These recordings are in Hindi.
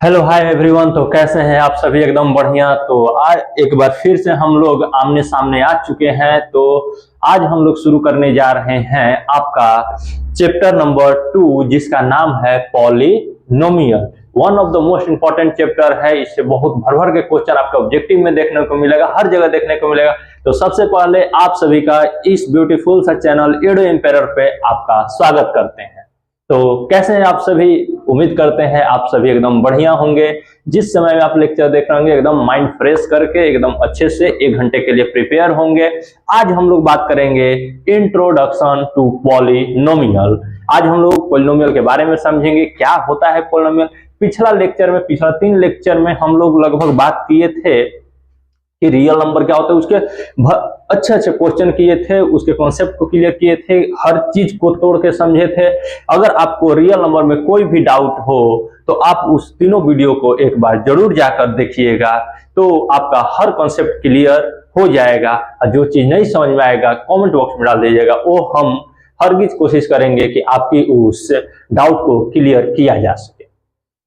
Hello hi everyone. तो कैसे हैं आप सभी? एकदम बढ़िया। तो आज एक बार फिर से हम लोग आमने सामने आ चुके हैं। तो आज हम लोग शुरू करने जा रहे हैं आपका चैप्टर नंबर 2, जिसका नाम है polynomial. One of the most important chapter है। इससे बहुत भर भर के क्वेश्चन आपका ऑब्जेक्टिव में देखने को मिलेगा, हर जगह देखने को मिलेगा। तो सबसे पहले आप सभी का इस ब्यूटीफुल सा चैनल एडो एम्पायर पे आपका स्वागत करते हैं। तो कैसे हैं आप सभी? उम्मीद करते हैं आप सभी एकदम बढ़िया होंगे। जिस समय में आप लेक्चर देख रहे होंगे एकदम माइंड फ्रेश करके एकदम अच्छे से 1 घंटे के लिए प्रिपेयर होंगे। आज हम लोग बात करेंगे इंट्रोडक्शन टू पॉलिनोमियल। आज हम लोग पॉलिनोमियल के बारे में समझेंगे, क्या होता है पॉलिनोमियल। पिछला 3 लेक्चर में हम लोग लगभग बात किए थे कि रियल नंबर क्या होता है, उसके अच्छे अच्छे क्वेश्चन किए थे, उसके कॉन्सेप्ट को क्लियर किए थे, हर चीज को तोड़ के समझे थे। अगर आपको रियल नंबर में कोई भी डाउट हो तो आप उस तीनों वीडियो को एक बार जरूर जाकर देखिएगा, तो आपका हर कॉन्सेप्ट क्लियर हो जाएगा। और जो चीज नहीं समझ में आएगा कमेंट बॉक्स में डाल दीजिएगा, वो हम हरगिज कोशिश करेंगे कि आपकी उस डाउट को क्लियर किया जा सके।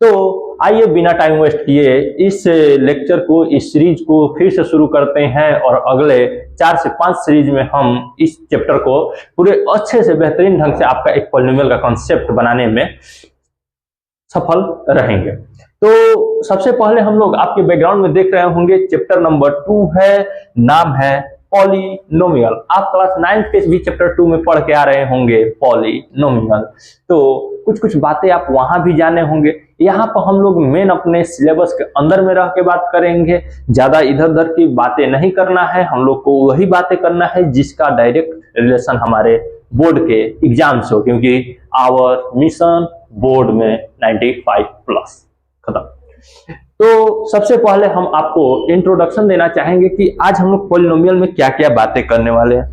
तो आइए बिना टाइम वेस्ट किए इस लेक्चर को, इस सीरीज को फिर से शुरू करते हैं। और अगले 4 से 5 सीरीज में हम इस चैप्टर को पूरे अच्छे से बेहतरीन ढंग से आपका एक पॉलिनोमियल का कॉन्सेप्ट बनाने में सफल रहेंगे। तो सबसे पहले हम लोग आपके बैकग्राउंड में देख रहे होंगे चैप्टर नंबर 2 है, नाम है पॉलिनोमियल। आप क्लास 9 के भी चैप्टर 2 में पढ़ के आ रहे होंगे पॉलिनोमियल। तो कुछ कुछ बातें आप वहां भी जाने होंगे। यहाँ पर हम लोग मेन अपने सिलेबस के अंदर में रह के बात करेंगे, ज्यादा इधर उधर की बातें नहीं करना है। हम लोग को वही बातें करना है जिसका डायरेक्ट रिलेशन हमारे बोर्ड के एग्जाम से हो, क्योंकि आवर मिशन बोर्ड में 95 प्लस खत्म। तो सबसे पहले हम आपको इंट्रोडक्शन देना चाहेंगे कि आज हम लोग पॉलिनोमियल में क्या क्या बातें करने वाले हैं।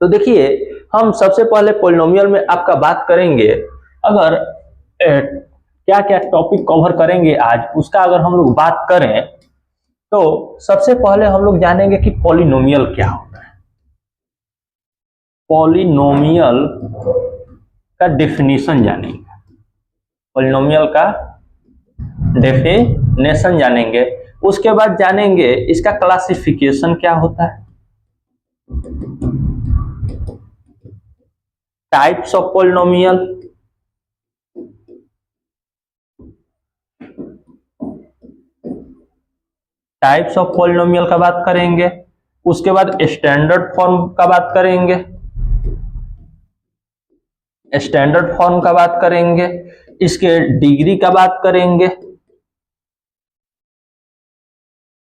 तो देखिए, हम सबसे पहले पॉलिनोमियल में आपका बात करेंगे। अगर क्या क्या टॉपिक कवर करेंगे आज, उसका अगर हम लोग बात करें तो सबसे पहले हम लोग जानेंगे कि पॉलिनोमियल क्या होता है। पॉलिनोमियल का डेफिनेशन जानेंगे, पॉलिनोमियल का डेफिनेशन जानेंगे। उसके बाद जानेंगे इसका क्लासिफिकेशन क्या होता है, types of polynomial, types of polynomial का बात करेंगे। उसके बाद स्टैंडर्ड फॉर्म का बात करेंगे, स्टैंडर्ड फॉर्म का बात करेंगे। इसके डिग्री का बात करेंगे।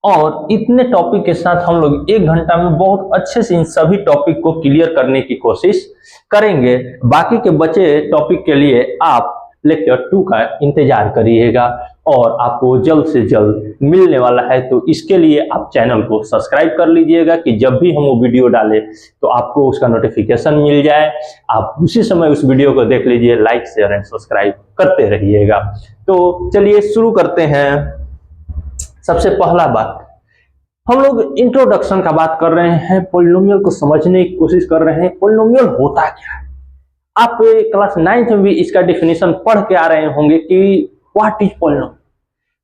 और इतने टॉपिक के साथ हम लोग 1 घंटा में बहुत अच्छे से इन सभी टॉपिक को क्लियर करने की कोशिश करेंगे। बाकी के बचे टॉपिक के लिए आप लेक्चर 2 का इंतजार करिएगा और आपको जल्द से जल्द मिलने वाला है। तो इसके लिए आप चैनल को सब्सक्राइब कर लीजिएगा कि जब भी हम वो वीडियो डालें तो आपको उसका नोटिफिकेशन मिल जाए। आप उसी समय उस वीडियो को देख लीजिए, लाइक शेयर एंड सब्सक्राइब करते रहिएगा। तो चलिए शुरू करते हैं। सबसे पहला बात, हम लोग इंट्रोडक्शन का बात कर रहे हैं, पॉलिनोमियल को समझने की कोशिश कर रहे हैं। पॉलिनोमियल होता क्या है? आप क्लास 9 में भी इसका डेफिनेशन पढ़ के आ रहे होंगे कि व्हाट इज पॉलिनोमियल।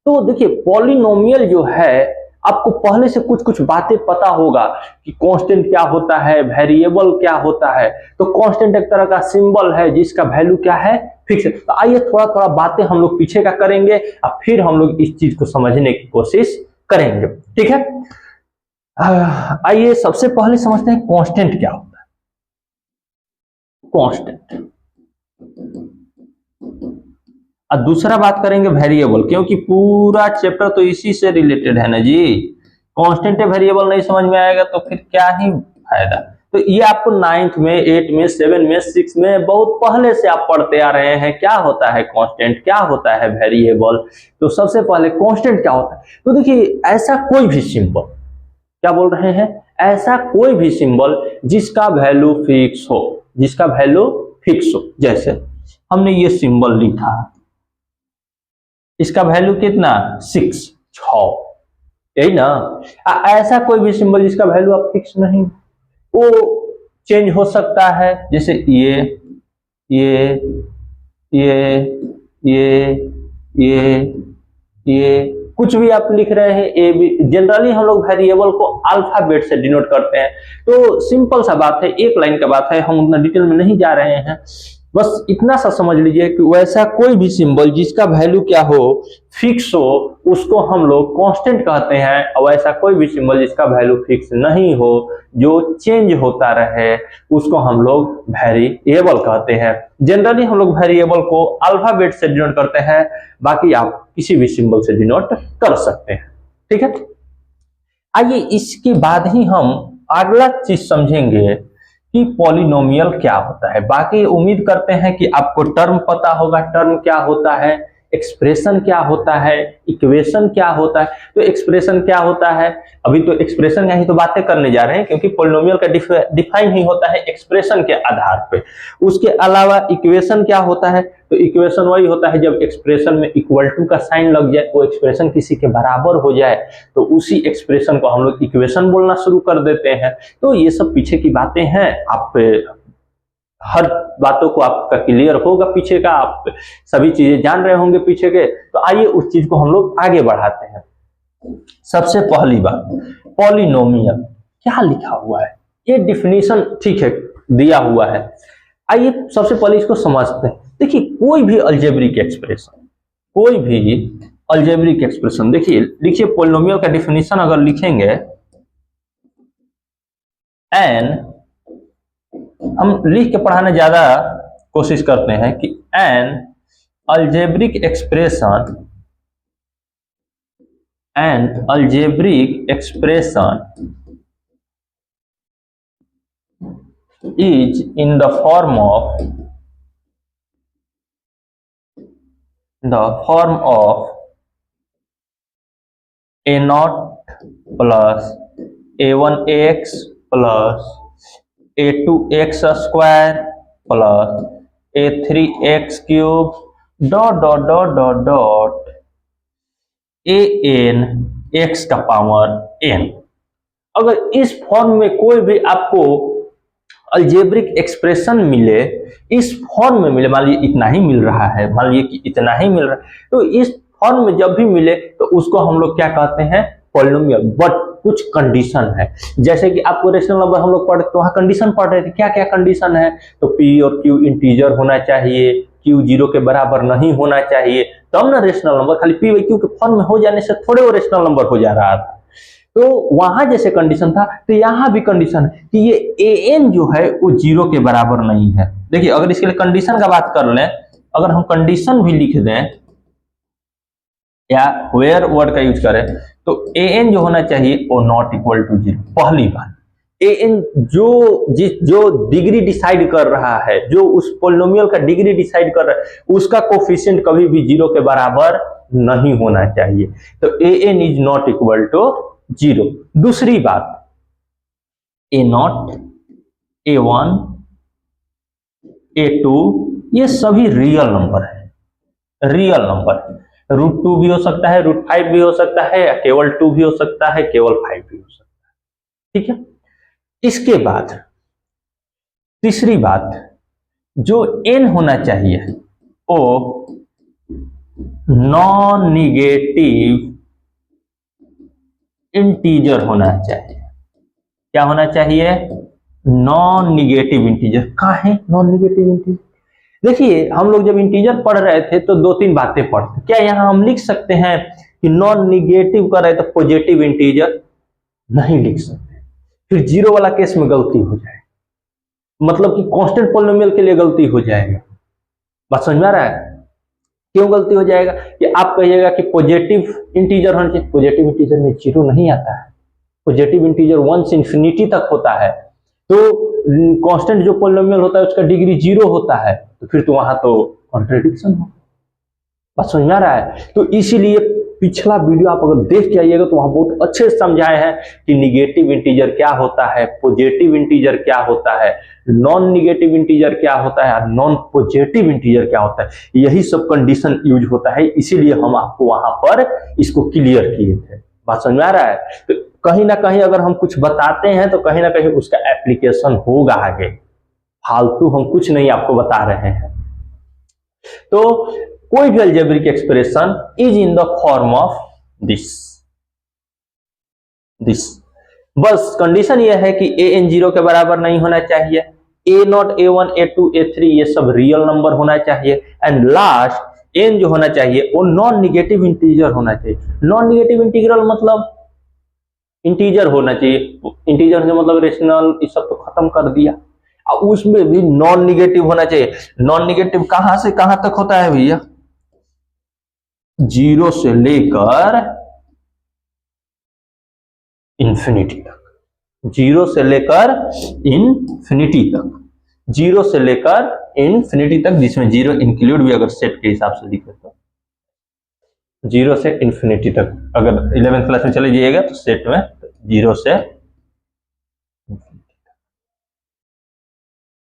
तो देखिए, पॉलिनोमियल जो है, आपको पहले से कुछ कुछ बातें पता होगा कि कांस्टेंट क्या होता है, वेरिएबल क्या होता है। तो कांस्टेंट एक तरह का सिंबल है जिसका वैल्यू क्या है, फिक्स है। तो आइए थोड़ा थोड़ा बातें हम लोग पीछे का करेंगे और फिर हम लोग इस चीज को समझने की कोशिश करेंगे, ठीक है। आइए सबसे पहले समझते हैं कांस्टेंट क्या होता है। कांस्टेंट, और दूसरा बात करेंगे वेरिएबल, क्योंकि पूरा चैप्टर तो इसी से रिलेटेड है ना जी। कांस्टेंट वेरिएबल नहीं समझ में आएगा तो फिर क्या ही फायदा। तो ये आपको 9th में, 8 में, 7 में, 6 में बहुत पहले से आप पढ़ते आ रहे हैं, क्या होता है कांस्टेंट, क्या होता है वेरिएबल। तो सबसे पहले कांस्टेंट क्या होता है। तो देखिए, ऐसा कोई भी सिंबल, क्या बोल रहे हैं, ऐसा कोई भी सिंबल जिसका वैल्यू फिक्स हो, जिसका वैल्यू फिक्स हो। जैसे हमने ये सिंबल लिखा, इसका वैल्यू कितना, 6, यही ना। ऐसा कोई भी सिंबल जिसका वैल्यू आप फिक्स नहीं, वो चेंज हो सकता है। जैसे ये ये ये ये ये ये कुछ भी आप लिख रहे हैं, ए बी, जनरली हम लोग वेरिएबल को अल्फाबेट से डिनोट करते हैं। तो सिंपल सा बात है, एक लाइन का बात है, हम उतना डिटेल में नहीं जा रहे हैं, बस इतना सा समझ लीजिए कि वैसा कोई भी सिंबल जिसका वैल्यू क्या हो, फिक्स हो, उसको हम लोग कांस्टेंट कहते हैं, और वैसा कोई भी सिंबल जिसका वैल्यू फिक्स नहीं हो, जो चेंज होता रहे, उसको हम लोग वेरिएबल कहते हैं। जनरली हम लोग वेरिएबल को अल्फाबेट से डिनोट करते हैं, बाकी आप किसी भी सिंबल से डिनोट कर सकते हैं। ठीक है, आइए इसके बाद ही हम अगला चीज समझेंगे कि पॉलिनोमियल क्या होता है। बाकी उम्मीद करते हैं कि आपको टर्म पता होगा, टर्म क्या होता है, एक्सप्रेशन क्या होता है, इक्वेशन क्या होता है। तो एक्सप्रेशन क्या होता है, अभी तो एक्सप्रेशन का ही तो बातें करने जा रहे हैं, क्योंकि पॉलिनोमियल का डिफाइन ही होता है एक्सप्रेशन के आधार पे। उसके अलावा इक्वेशन क्या होता है, तो इक्वेशन वही होता है जब एक्सप्रेशन में इक्वल टू का साइन लग जाए, वो एक्सप्रेशन किसी के बराबर हो जाए, तो उसी एक्सप्रेशन को हम लोग इक्वेशन बोलना शुरू कर देते हैं। तो ये सब पीछे की बातें हैं, आप हर बातों को आपका क्लियर होगा, पीछे का आप सभी चीजें जान रहे होंगे पीछे के। तो आइए उस चीज को हम लोग आगे बढ़ाते हैं। सबसे पहली बात, पॉलिनोमियल क्या लिखा हुआ है, ये डिफिनीशन ठीक है दिया हुआ है। आइए सबसे पहले इसको समझते हैं। देखिए कोई भी अलजेब्रिक एक्सप्रेशन, देखिए लिखिए पॉलिनोमियल का डिफिनीशन अगर लिखेंगे, एन, हम लिख के पढ़ाने ज्यादा कोशिश करते हैं कि N algebraic expression is in the form of a naught plus a1x plus a2x square plus a3x cube dot dot dot dot dot an x का पावर n। अगर इस फॉर्म में कोई भी आपको अलजेब्रिक एक्सप्रेशन मिले, इस फॉर्म में मिले, मान लीजिए इतना ही मिल रहा है, मान लीजिए कि इतना ही मिल रहा है, तो इस फॉर्म में जब भी मिले तो उसको हम लोग क्या कहते हैं, पॉलिनोमियल। बट कुछ कंडीशन है, जैसे कि आपको रेशनल नंबर हम लोग पढ़ते तो वहां कंडीशन पढ़ रहे थे, क्या क्या कंडीशन है, तो पी और क्यू इंटीजर होना चाहिए, क्यू 0 के बराबर नहीं होना चाहिए, तब ना रेशनल नंबर। खाली पी बाई क्यू के फॉर्म में हो जाने से थोड़े वो रेशनल नंबर हो जा रहा था। तो वहां जैसे कंडीशन था, तो यहां भी कंडीशन है कि ये an जो है वो 0 के बराबर नहीं है। देखिए अगर इसके लिए कंडीशन का बात कर लें, अगर हम कंडीशन भी लिख दें या वेयर वर्ड का यूज करें, तो an जो होना चाहिए वो नॉट इक्वल टू 0। पहली बात, an जो डिग्री डिसाइड कर रहा है, जो उस पॉलिनोमियल का डिग्री डिसाइड कर रहा है, उसका कोफिशिएंट कभी भी 0 के बराबर नहीं होना चाहिए। तो an is not equal to 0। दूसरी बात, a0, a1, a2 ये सभी रियल नंबर है, रियल नंबर है। √2 भी हो सकता है, √5 भी हो सकता है, या केवल 2 भी हो सकता है, केवल 5 भी हो सकता है। ठीक है, इसके बाद तीसरी बात, जो n होना चाहिए वो नॉन निगेटिव इंटीजर होना चाहिए। क्या होना चाहिए, नॉन निगेटिव इंटीजर। कहाँ है नॉन निगेटिव इंटीजर? देखिए हम लोग जब इंटीजर पढ़ रहे थे तो 2-3 बातें पढ़ते। क्या यहाँ हम लिख सकते हैं कि नॉन निगेटिव कर रहे तो पॉजिटिव इंटीजर? नहीं लिख सकते, फिर 0 वाला केस में गलती हो जाए, मतलब कि कांस्टेंट पॉलिनोमियल के लिए गलती हो जाएगा। बात समझ में आ रहा है? क्यों गलती हो जाएगा कि आप कहिएगा कि पॉजिटिव इंटीजर होना चाहिए, पॉजिटिव इंटीजर में 0 नहीं आता है, पॉजिटिव इंटीजर 1 से इंफिनिटी तक होता है। तो कांस्टेंट जो पॉलिनोमियल होता है उसका डिग्री 0 होता है, तो फिर तो वहां तो कॉन्ट्रडिक्शन हो। बात समझ में आ रहा है? तो इसीलिए पिछला वीडियो आप अगर देख के आइएगा तो वहां बहुत अच्छे से समझाए हैं कि निगेटिव इंटीजर क्या होता है, पॉजिटिव इंटीजर क्या होता है, नॉन निगेटिव इंटीजर क्या होता है, नॉन पॉजिटिव इंटीजर क्या होता है। यही सब कंडीशन यूज होता है, इसीलिए हम आपको वहां पर इसको क्लियर किए थे। बात समझ में आ रहा है? तो कहीं ना कहीं अगर हम कुछ बताते हैं तो कहीं ना कहीं उसका एप्लीकेशन होगा आगे, फालतू हम कुछ नहीं आपको बता रहे हैं। तो कोई भी algebraic expression is in the form of this. बस कंडीशन यह है कि ए एन 0 के बराबर नहीं होना चाहिए, ए नॉट A1 A2 A3 ये सब रियल नंबर होना चाहिए, एंड लास्ट एन जो होना चाहिए वो नॉन निगेटिव इंटीजर होना चाहिए। नॉन निगेटिव इंटीग्रल मतलब इंटीजर होना चाहिए, इंटीजर से मतलब रेशनल ये सब तो खत्म कर दिया, और उसमें भी नॉन निगेटिव होना चाहिए। नॉन निगेटिव कहां से कहां तक होता है भैया? 0 से लेकर इंफिनिटी तक, 0 से लेकर इंफिनिटी तक, 0 से लेकर इंफिनिटी तक, जिसमें 0 इंक्लूड भी अगर सेट के हिसाब से लिखे तो 0 से इंफिनिटी तक। अगर 11th क्लास में चले जाइएगा तो सेट में 0 से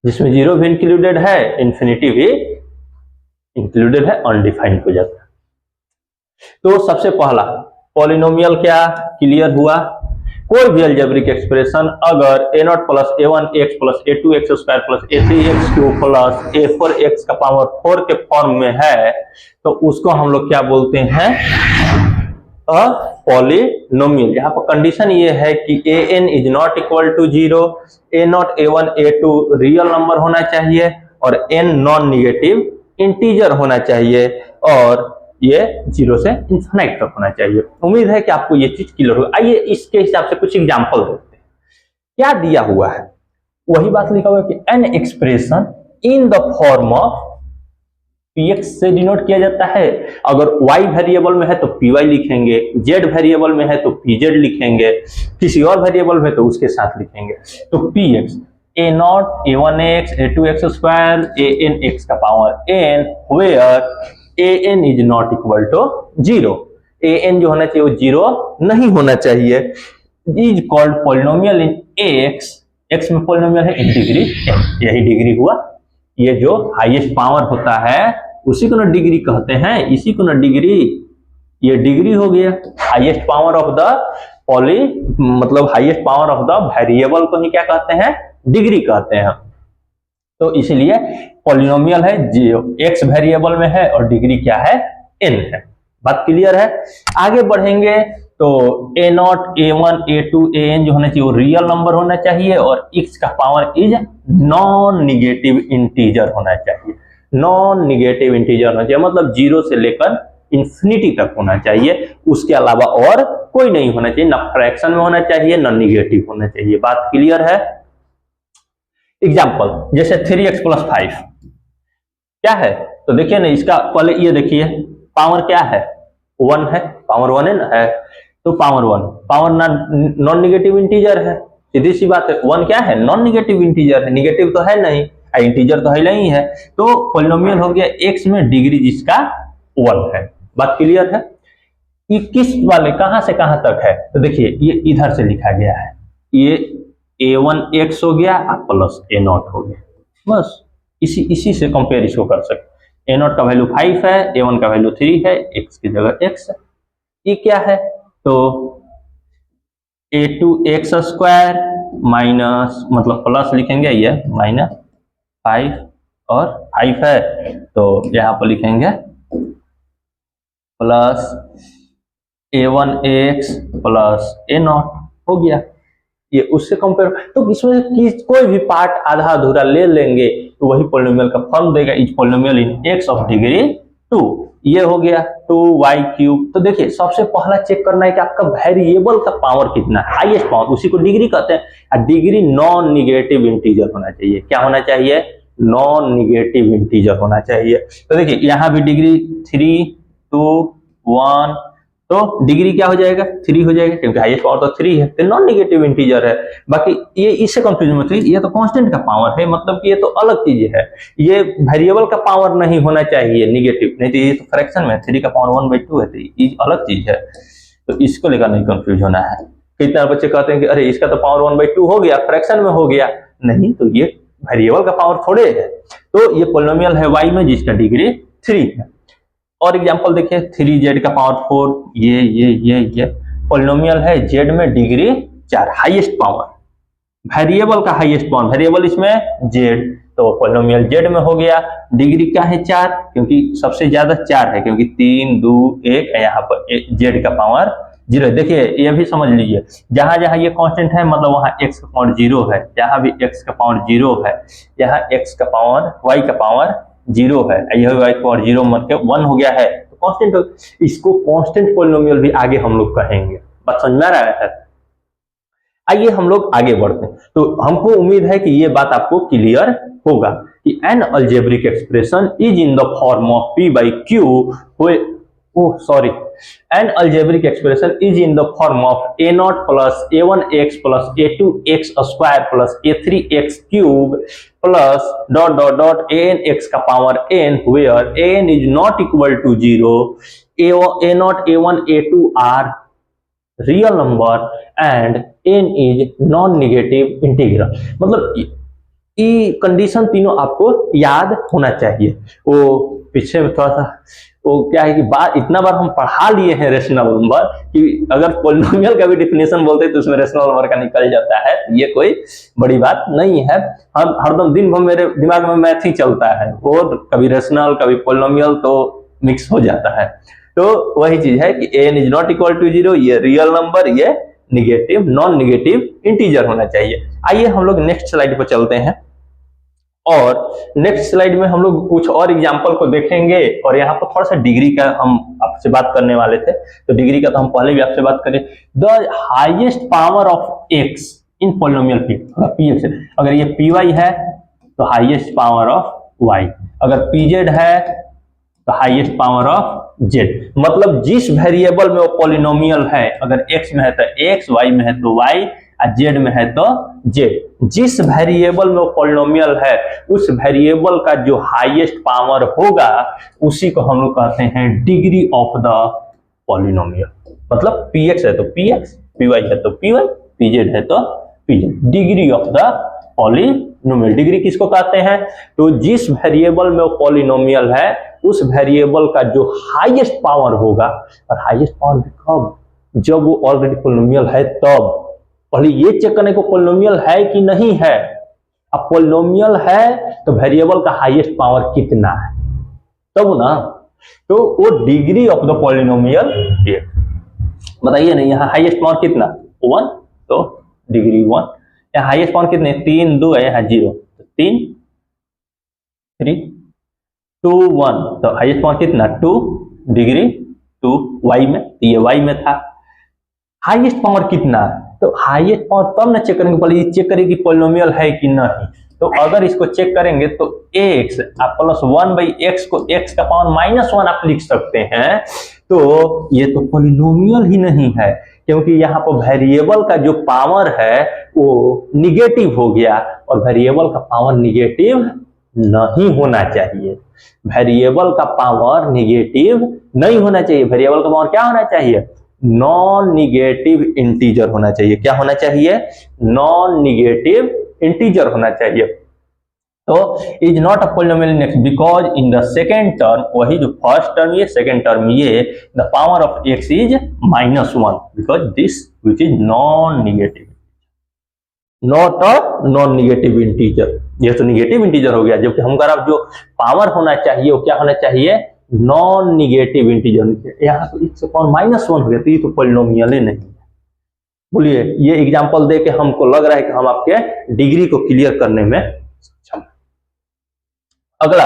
जिसमें 0 भी इंक्लूडेड है, इंफिनिटी भी इंक्लूडेड है, अनडिफाइंड हो जाता है। तो सबसे पहला पॉलिनोमियल क्या क्लियर हुआ? कोई भी अलजेब्रिक एक्सप्रेशन अगर a0 plus a1x plus a2x square plus a3x plus a4x का पावर 4 के फॉर्म में है तो उसको हम लोग क्या बोलते हैं? पॉलिनोमियल। यहाँ पर कंडीशन ये है कि an is not equal to 0, a0 a1 a2 real number होना चाहिए और n नॉन निगेटिव इंटीजर होना चाहिए, और ये 0 से इन्फिनाइट तक होना चाहिए। उम्मीद है कि आपको ये चीज क्लियर होगा। आइए इसके हिसाब से कुछ एग्जांपल देखते हैं। क्या दिया हुआ है? वही बात लिखा हुआ है कि an expression in the form of px से डिनोट किया जाता है। अगर y वेरिएबल में है तो py लिखेंगे, z वेरिएबल में है तो pz लिखेंगे, किसी और वेरिएबल में तो उसके साथ लिखेंगे। तो px a0 a1x a2x square anx का power n where an is not equal to 0। an जो होना चाहिए वो 0 नहीं होना चाहिए। Is called polynomial in x में पॉलिनोमियल है इन डिग्री n, यही डिग्री हुआ। ये जो हाईएस्ट पावर होता है उसी को ना डिग्री कहते हैं, इसी को ना डिग्री, ये डिग्री हो गया। Highest power of the poly मतलब highest power of the variable को ही क्या कहते हैं? डिग्री कहते हैं। तो इसलिए पॉलिनोमियल है जो x वेरिएबल में है और डिग्री क्या है? n है। बात क्लियर है? आगे बढ़ेंगे तो a0 a1 a2 an जो होना चाहिए वो रियल नंबर होना चाहिए और x का power is non negative integer होना चाहिए। नॉन निगेटिव इंटीजर होना चाहिए मतलब 0 से लेकर इंफिनिटी तक होना चाहिए, उसके अलावा और कोई नहीं होना चाहिए, ना फ्रैक्शन में होना चाहिए ना निगेटिव होना चाहिए। बात क्लियर है? एग्जाम्पल जैसे 3x प्लस 5 क्या है? तो देखिए ना, इसका पहले ये देखिए पावर क्या है? 1 है, पावर 1 है ना, है तो power 1, power non negative integer है, सीधी सी बात है। 1 क्या है? नॉन निगेटिव इंटीजर है, निगेटिव तो है नहीं, इंटीजर तो है नहीं है, तो पॉलिनोमियल हो गया x में डिग्री जिसका 1 है। बात क्लियर है? ये किस वाले कहां से कहां तक है? तो देखिए ये इधर से लिखा गया है, ये a1x हो गया प्लस a0 हो गया, बस इसी से कंपेयर इसको कर सकते। a0 का वैल्यू 5 है, a1 का वैल्यू 3 है, x की जगह x है। ये क्या है? तो a2x स्क्वायर माइनस मतलब प्लस लिखेंगे, ये माइनस 5 और 5 है तो यहाँ पर लिखेंगे प्लस a1x प्लस a0 हो गया। ये उससे कंपेयर, तो इसमें कोई भी पार्ट आधा अधूरा ले लेंगे तो वही पॉलिनोमियल का फॉर्म देगा। Is polynomial in x of degree 2, ये हो गया 2y3। तो देखिए सबसे पहला चेक करना है कि आपका वेरिएबल का पावर कितना है, हाईएस्ट पावर, उसी को डिग्री कहते हैं। डिग्री नॉन निगेटिव इंटीजर होना चाहिए। क्या होना चाहिए? नॉन निगेटिव इंटीजर होना चाहिए। तो देखिए यहाँ भी डिग्री 3 2 1, तो डिग्री क्या हो जाएगा? 3 हो जाएगा क्योंकि हाईएस्ट पावर तो 3 है, तो नॉन निगेटिव इंटीजर है। बाकी ये इससे कंफ्यूजन मत करिए, ये तो कांस्टेंट का पावर है, मतलब कि ये तो अलग चीज है। ये वेरिएबल का पावर नहीं होना चाहिए निगेटिव, नहीं तो ये तो फ्रैक्शन में 3 का पावर 1/2 है, तो ये अलग चीज है। तो इसको लेकर नहीं कंफ्यूज होना है। कितने बच्चे कहते हैं कि अरे इसका तो पावर 1/2 हो गया, फ्रैक्शन में हो गया, नहीं तो ये वेरिएबल का पावर थोड़े है। तो ये पॉलिनोमियल है y में जिसका डिग्री 3 है। और एग्जांपल देखिए 3z का पावर 4, ये पॉलिनोमियल है z में डिग्री 4, हाईएस्ट पावर, वेरिएबल का हाईएस्ट पावर, वेरिएबल इसमें z, तो पॉलिनोमियल जेड में हो गया। डिग्री क्या है 4, क्योंकि सबसे ज्यादा 4 है, क्योंकि 3 2 1 यहाँ पर जेड का पावर 0। देखिए ये भी समझ लीजिए, जहां जहां ये कांस्टेंट है मतलब वहां x का पावर 0 है, जहां भी x का पावर 0 है यहाँ x का पावर y का पावर 0 है, यह y का पावर 0 मतलब 1 हो गया है तो कांस्टेंट। इसको कांस्टेंट पॉलिनोमियल भी आगे हम लोग कहेंगे। बात समझ में आ रहा है? आइए हम लोग आगे बढ़ते हैं। तो हमको उम्मीद है कि ये बात आपको क्लियर होगा कि N algebraic expression is in the form of p by q, an algebraic expression is in the form of a0 plus a1x plus a2x square plus a3x cube plus dot dot dot anx का power n, where an is not equal to 0, a0 a1 a2 are real number and n is non-negative integral। मतलब ये कंडीशन तीनों आपको याद होना चाहिए। वो पीछे में थोड़ा सा वो क्या है कि बात इतना बार हम पढ़ा लिए हैं रेशनल नंबर कि अगर पॉलिनोमियल का भी डिफिनेशन बोलते हैं तो उसमें रेशनल नंबर का निकल जाता है, ये कोई बड़ी बात नहीं है। हम हरदम दिन भर मेरे दिमाग में मैथ ही चलता है, और कभी रेशनल कभी पॉलिनोमियल तो मिक्स हो जाता है। तो वही चीज है कि n is not equal to 0, ये रियल नंबर, ये निगेटिव नॉन निगेटिव इंटीजर होना चाहिए। आइए हम लोग नेक्स्ट स्लाइड पर चलते हैं, और नेक्स्ट स्लाइड में हम लोग कुछ और एग्जांपल को देखेंगे, और यहाँ पर थोड़ा सा डिग्री का हम आपसे बात करने वाले थे, तो डिग्री का तो हम पहले भी आपसे बात करें। The highest power of x in polynomial px, अगर ये py है तो हाईएस्ट पावर ऑफ y, अगर pz है तो हाईएस्ट पावर ऑफ z। मतलब जिस वेरिएबल में वो पॉलिनोमियल है, अगर x में है तो x, y में है तो y, z में है तो z, जिस वेरिएबल में वो पॉलिनोमियल है उस वेरिएबल का जो हाईएस्ट पावर होगा उसी को हम लोग कहते हैं डिग्री ऑफ द पॉलिनोमियल। मतलब px है तो px, py है तो py, pz है तो pz, degree of the polynomial. Degree किसको कहते हैं? तो जिस वेरिएबल में वो पॉलिनोमियल है उस वेरिएबल का जो हाईएस्ट पावर होगा, और हाईएस्ट पावर कब? जब वो ऑलरेडी पॉलिनोमियल है तब। पहले ये चेक करने को पॉलिनोमियल है कि नहीं है। अब पॉलिनोमियल है तो वेरिएबल का हाईएस्ट पावर कितना है तब ना, तो वो डिग्री ऑफ द पॉलिनोमियल है। बताइए ना, यहाँ हाईएस्ट पावर कितना? 1, तो डिग्री 1। यहाँ हाईएस्ट पावर कितने? 3 2 है, यहाँ 0, तो 3 3 2 1, तो हाईएस्ट पावर कितना? 2, डिग्री 2 y में, तो ये y में था। हाईएस्ट पावर कितना? तो हाईएस्ट पावर तब ना चेक करेंगे, पहले ये चेक करेंगे कि पॉलिनोमियल है कि नहीं। तो अगर इसको चेक करेंगे तो x आप प्लस 1 बाई x को x का पावर -1 आप लिख सकते हैं, तो ये तो पॉलिनोमियल ही नहीं है, क्योंकि यहाँ पर वेरिएबल का जो पावर है वो निगेटिव हो गया, और वेरिएबल का पावर निगेटिव नहीं होना चाहिए। वेरिएबल का पावर निगेटिव नहीं होना चाहिए। वेरिएबल का पावर क्या होना चाहिए? नॉन निगेटिव इंटीजर होना चाहिए। क्या होना चाहिए? नॉन निगेटिव इंटीजर होना चाहिए। तो is not a polynomial next because in the second term, वही जो फर्स्ट टर्म ये सेकेंड टर्म ये, the power of x is -1 because this which is non negative, not a non negative integer. ये तो निगेटिव इंटीजर हो गया, जबकि हमारा जो पावर होना चाहिए वो क्या होना चाहिए? Non negative integer. यहाँ तो x पावर -1 हो गया, तो ये तो पॉलिनोमियल ही नहीं है। बोलिए, ये एग्जांपल दे के हमको लग रहा है कि हम आपके डिग्री को क्लियर करने में सक्षम। अगला,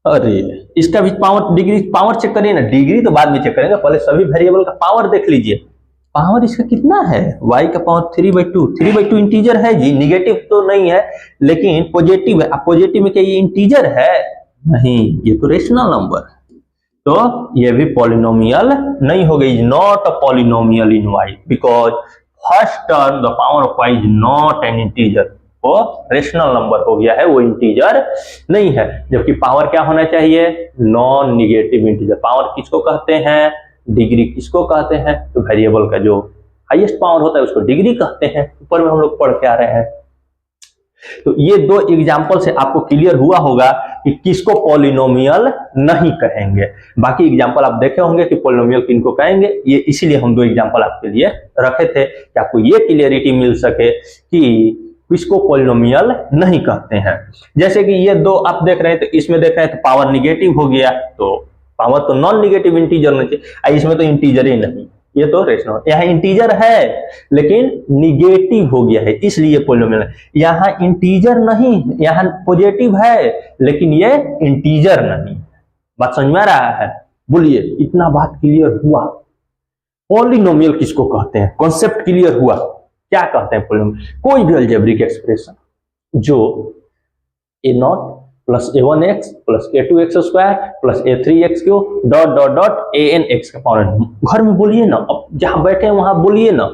अरे इसका भी पावर, डिग्री पावर चेक करिए ना, डिग्री तो बाद में चेक करेंगे, पहले सभी वेरिएबल का पावर देख लीजिए। पावर इसका कितना है? y का पावर 3/2, 3/2 इंटीजर है जी, निगेटिव तो नहीं है लेकिन पॉजिटिव है। अब पॉजिटिव में क्या ये इंटीजर है? नहीं, ये तो रेशनल नंबर है, तो ये भी पॉलिनोमियल नहीं हो गई। Is not a polynomial in y because first term the power of y is not an integer, वो रेशनल नंबर हो गया है, वो इंटीजर नहीं है। जबकि पावर क्या होना चाहिए? Non negative integer. पावर किसको कहते हैं? डिग्री किसको कहते हैं? तो वेरिएबल का जो हाईएस्ट पावर होता है उसको डिग्री कहते हैं। ऊपर में हम लोग पढ़ के आ रहे हैं। तो ये दो एग्जाम्पल से आपको क्लियर हुआ होगा कि किसको पॉलिनोमियल नहीं कहेंगे। बाकी एग्जाम्पल आप देखे होंगे कि पॉलिनोमियल किनको कहेंगे, ये इसीलिए हम दो एग्जाम्पल आपके लिए रखे थे कि आपको ये क्लियरिटी मिल सके कि किसको पॉलिनोमियल नहीं कहते हैं। जैसे कि ये दो आप देख रहे हैं, तो इसमें देख रहे हैं तो पावर निगेटिव हो गया, तो पावर तो नॉन निगेटिव इंटीजर होना चाहिए, इसमें तो इंटीजर ही नहीं, ये तो रेशनल, यहाँ इंटीजर है लेकिन निगेटिव हो गया है इसलिए पॉलिनोमियल। यहाँ इंटीजर नहीं, यहाँ पॉजिटिव है लेकिन ये इंटीजर नहीं। बात समझ में आ रहा है? बोलिए, इतना बात क्लियर हुआ? पॉलिनोमियल किसको कहते हैं, कॉन्सेप्ट क्लियर हुआ? क्या कहते हैं पॉलिनोमियल? कोई भी अलजेब्रिक एक्सप्रेशन जो a0 plus a1x plus a2x square plus a3x cube dot dot dot anx का पावर। घर में बोलिए ना, अब जहां बैठे हैं वहां बोलिए ना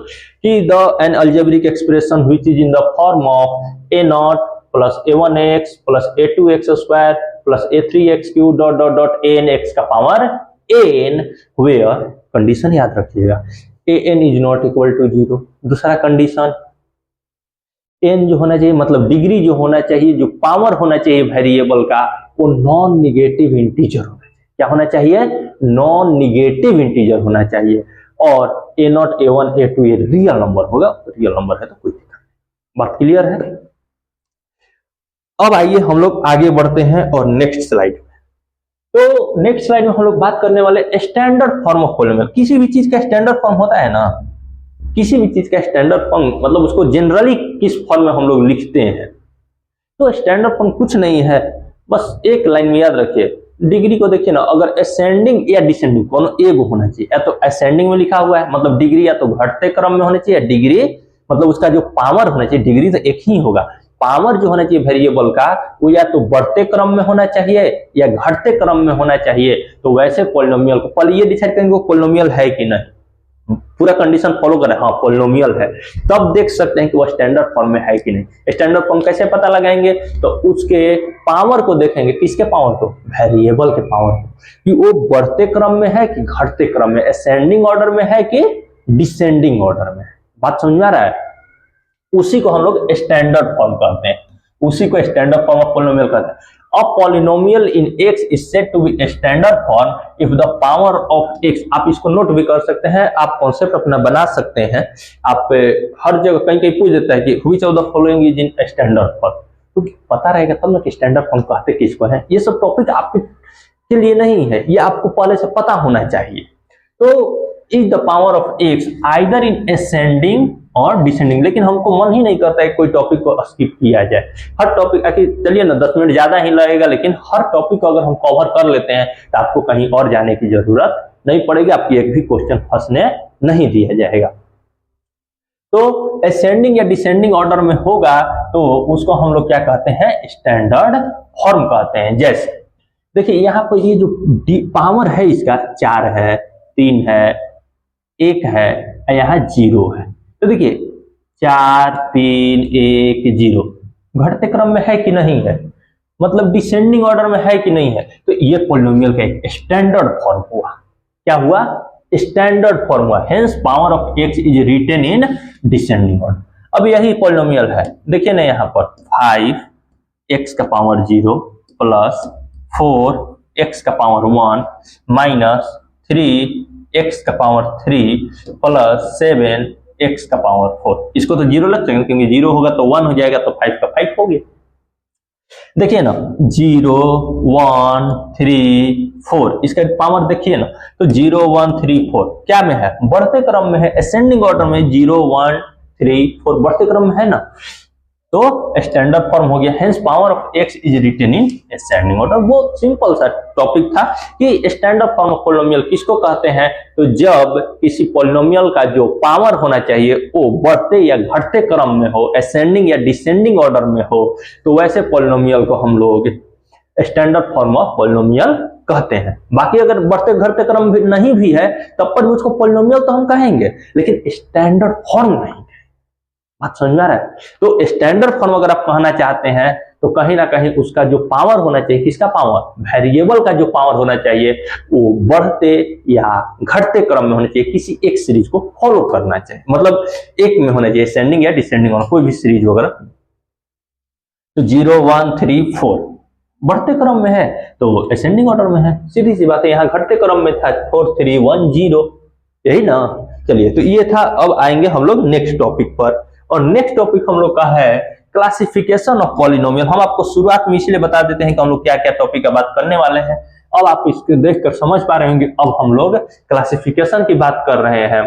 कि the an algebraic expression which is in the form of a0 plus a1x plus a2x square plus a3x cube dot dot dot anx का पावर n, वेयर कंडीशन याद रखिएगा an is not equal to 0। दूसरा कंडीशन n जो होना चाहिए, मतलब डिग्री जो होना चाहिए, जो पावर होना चाहिए वेरिएबल का, वो नॉन निगेटिव इंटीजर होना चाहिए। क्या होना चाहिए? नॉन निगेटिव इंटीजर होना चाहिए। और a0 a1 a2 ये रियल नंबर होगा, रियल नंबर है तो कोई दिक्कत नहीं। बात क्लियर है? अब आइए हम लोग आगे बढ़ते हैं और नेक्स्ट स्लाइड में। तो नेक्स्ट स्लाइड में हम लोग बात करने वाले स्टैंडर्ड फॉर्म ऑफ पॉलिनोमियल। किसी भी चीज का स्टैंडर्ड फॉर्म होता है ना, किसी भी चीज का स्टैंडर्ड फॉर्म मतलब उसको जनरली किस फॉर्म में हम लोग लिखते हैं। तो स्टैंडर्ड फॉर्म कुछ नहीं है, बस एक लाइन में याद रखिए। डिग्री को देखिए ना, अगर असेंडिंग या डिसेंडिंग कोनो एक होना चाहिए, या तो असेंडिंग में लिखा हुआ है मतलब डिग्री या तो घटते क्रम में होना चाहिए, डिग्री मतलब उसका जो पावर होना चाहिए, डिग्री तो एक ही होगा, पावर जो होना चाहिए वेरिएबल का वो या तो बढ़ते क्रम में होना चाहिए या घटते क्रम में होना चाहिए। तो वैसे पॉलिनोमियल को पहले ये डिसाइड करेंगे वो पॉलिनोमियल है कि नहीं, पूरा कंडीशन फॉलो करें, हाँ पॉलिनोमियल है, तब देख सकते हैं कि वो स्टैंडर्ड फॉर्म में है कि नहीं। स्टैंडर्ड फॉर्म कैसे पता लगाएंगे? तो उसके पावर को देखेंगे, किसके पावर को? वेरिएबल के पावर को, कि वो बढ़ते क्रम में है कि घटते क्रम में, असेंडिंग ऑर्डर में है कि डिसेंडिंग ऑर्डर में। बात समझ में आ रहा है? उसी को हम लोग स्टैंडर्ड फॉर्म कहते हैं, उसी को स्टैंडर्ड फॉर्म ऑफ पॉलिनोमियल कहते हैं। A polynomial in x is said to be a standard form if the power of x, आप इसको नोट भी कर सकते हैं, आप कॉन्सेप्ट अपना बना सकते हैं। आप हर जगह कहीं कहीं पूछ देता है कि which of the following is in standard form, तो पता रहेगा तब ना कि स्टैंडर्ड फॉर्म कहते किसको है। ये सब टॉपिक आपके लिए नहीं है, ये आपको पहले से पता होना चाहिए। तो is the power of x either in ascending और डिसेंडिंग, लेकिन हमको मन ही नहीं करता है कोई टॉपिक को स्किप किया जाए। हर टॉपिक चलिए ना 10 मिनट ज्यादा ही लगेगा, लेकिन हर टॉपिक को अगर हम कवर कर लेते हैं तो आपको कहीं और जाने की जरूरत नहीं पड़ेगी, आपकी एक भी क्वेश्चन फंसने नहीं दिया जाएगा। तो असेंडिंग या डिसेंडिंग ऑर्डर में होगा तो उसको हम लोग क्या कहते हैं? स्टैंडर्ड फॉर्म कहते हैं। जैसे देखिए यहाँ पर ये जो पावर है इसका 4 है, 3 है, 1 है, यहाँ 0 है। तो देखिए 4 3 1 0 घटते क्रम में है कि नहीं है, मतलब डिसेंडिंग ऑर्डर में है कि नहीं है। तो ये पॉलिनोमियल का एक स्टैंडर्ड फॉर्म हुआ। क्या हुआ? स्टैंडर्ड फॉर्म हुआ। Hence power of x is written in descending order. अब यही पॉलिनोमियल है, देखिए ना यहाँ पर 5x का पावर 0 प्लस 4x का पावर 1 माइनस 3x का पावर 3 प्लस 7x का पावर 4। इसको तो 0 लग जाएगा क्योंकि 0 होगा तो 1 हो जाएगा, तो 5 का 5 हो गया। देखिए ना 0 1 3 4, इसका पावर देखिए ना, तो 0 1 3 4 क्या में है? बढ़ते क्रम में है, असेंडिंग ऑर्डर में 0 1 3 4 बढ़ते क्रम में है ना, तो स्टैंडर्ड फॉर्म हो गया। Hence power of x is written in ascending order. वो सिंपल सा टॉपिक था कि स्टैंडर्ड फॉर्म ऑफ पॉलिनोमियल किसको कहते हैं। तो जब किसी पॉलिनोमियल का जो पावर होना चाहिए वो बढ़ते या घटते क्रम में हो, असेंडिंग या डिसेंडिंग ऑर्डर में हो, तो वैसे पॉलिनोमियल को हम लोग स्टैंडर्ड फॉर्म ऑफ पॉलिनोमियल कहते हैं। बाकी अगर बढ़ते घटते क्रम भी नहीं भी है तब पर भी उसको पॉलिनोमियल तो हम कहेंगे, लेकिन स्टैंडर्ड फॉर्म नहीं। बात समझ में आ रहा है? तो स्टैंडर्ड फॉर्म अगर आप कहना चाहते हैं तो कहीं ना कहीं उसका जो पावर होना चाहिए, किसका पावर? वेरिएबल का जो पावर होना चाहिए वो बढ़ते या घटते क्रम में होना चाहिए, किसी एक सीरीज को फॉलो करना चाहिए, मतलब एक में होना चाहिए, असेंडिंग या डिसेंडिंग होना, कोई भी सीरीज वगैरह। तो 0 1 3 4 बढ़ते क्रम में है तो असेंडिंग ऑर्डर में है, सीधी सी बात है। यहाँ घटते क्रम में था 4 3 1 0, यही ना। चलिए तो ये था। अब आएंगे हम लोग नेक्स्ट टॉपिक पर, और नेक्स्ट टॉपिक हम लोग का है क्लासिफिकेशन ऑफ पॉलिनोमियल। हम आपको शुरुआत में इसलिए बता देते हैं कि हम लोग क्या क्या टॉपिक का बात करने वाले हैं। अब आप इसको देखकर समझ पा रहे होंगे, अब हम लोग क्लासिफिकेशन की बात कर रहे हैं।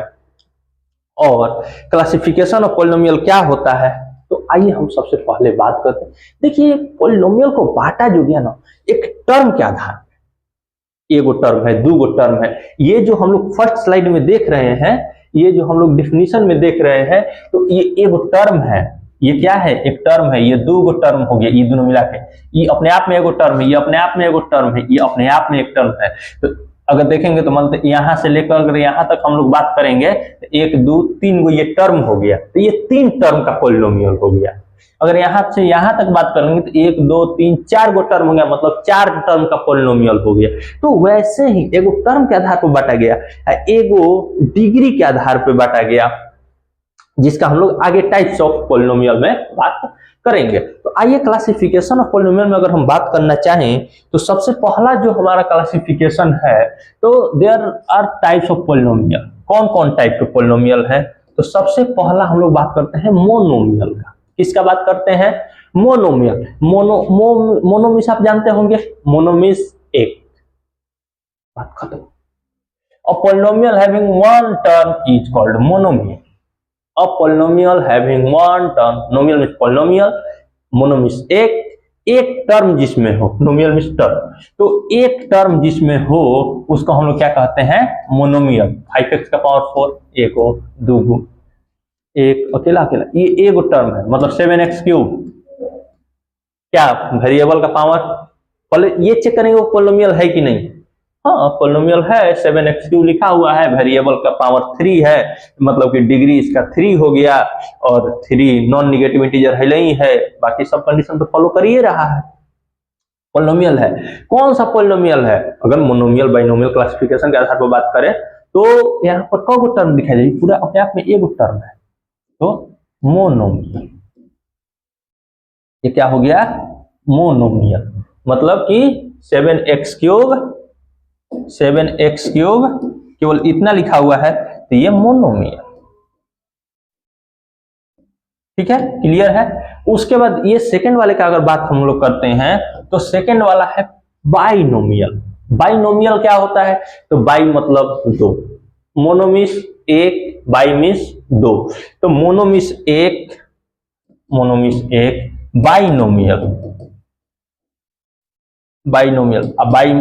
और क्लासिफिकेशन ऑफ पॉलिनोमियल क्या होता है, तो आइए हम सबसे पहले बात करते हैं। देखिए, पॉलिनोमियल को बांटा जो गया ना, एक टर्म के आधार पे, एगो टर्म है, दूगो टर्म है। ये जो हम लोग फर्स्ट स्लाइड में देख रहे हैं, ये जो हम लोग डिफिनीशन में देख रहे हैं, तो ये एगो टर्म है। ये क्या है, एक टर्म है। ये दो टर्म हो गया, ये दोनों मिला के, ये अपने आप में एगो टर्म है, ये अपने आप में एगो टर्म है, ये अपने आप में एक टर्म है। तो अगर देखेंगे तो मतलब यहां से लेकर अगर यहां तक हम लोग बात करेंगे तो 1 2 3 गो ये टर्म हो गया, तो ये 3 टर्म का पॉलिनोमियल हो गया। अगर यहां से यहां तक बात करेंगे तो 1 2 3 4 गो टर्म हो गया, मतलब 4 टर्म का पॉलिनोमियल हो गया। तो वैसे ही एगो टर्म के आधार पर बांटा गया, एगो डिग्री के आधार पर बांटा गया, जिसका हम लोग आगे टाइप्स ऑफ पॉलिनोमियल में बात करेंगे। तो आइए क्लासिफिकेशन ऑफ पॉलिनोमियल में अगर हम बात करना चाहें तो सबसे पहला जो हमारा क्लासिफिकेशन है, तो there are types of polynomial. कौन कौन टाइप के पॉलिनोमियल है, तो सबसे पहला हम लोग बात करते हैं मोनोमियल का। किसका बात करते हैं, मोनोमियल। मोनोमिस आप जानते होंगे, मोनोमिस एक, बात खत्म। अ polynomial having one term is called monomial. A polynomial having one term, nomial means polynomial, mono means एक टर्म जिसमें हो, नोमियल मीन्स टर्म, तो एक टर्म जिसमें हो उसको हम लोग क्या कहते हैं, मोनोमियल। 5x का पावर 4, एक हो, दो गो, एक अकेला अकेला, ये एक टर्म है, मतलब 7x क्यूब। क्या वेरिएबल का पावर, पहले ये चेक करेंगे वो पॉलिनोमियल है कि नहीं। हाँ, पॉलिनोमियल है, 7x क्यूब लिखा हुआ है, वेरिएबल का पावर 3 है, मतलब कि डिग्री इसका 3 हो गया, और 3 नॉन निगेटिव इंटीजर है नहीं है, बाकी सब कंडीशन तो फॉलो कर ही रहा है, पॉलिनोमियल है। कौन सा पॉलिनोमियल है, अगर मोनोमियल बाइनोमियल क्लासिफिकेशन के आधार पर बात करें तो यहाँ पर कौन टर्म दिखाई देगी, पूरा अपने आप में एक टर्म है, तो मोनोमियल। ये क्या हो गया, मोनोमियल, मतलब कि 7x क्यूब केवल इतना लिखा हुआ है, तो ये मोनोमियल। ठीक है, क्लियर है। उसके बाद ये सेकंड वाले का अगर बात हम लोग करते हैं तो सेकंड वाला है बाइनोमियल। बाइनोमियल क्या होता है, तो बाई मतलब दो, मोनोमिस एक, बाई मिस दो, तो मोनोमिस एक बाइनोमियल, अब बाई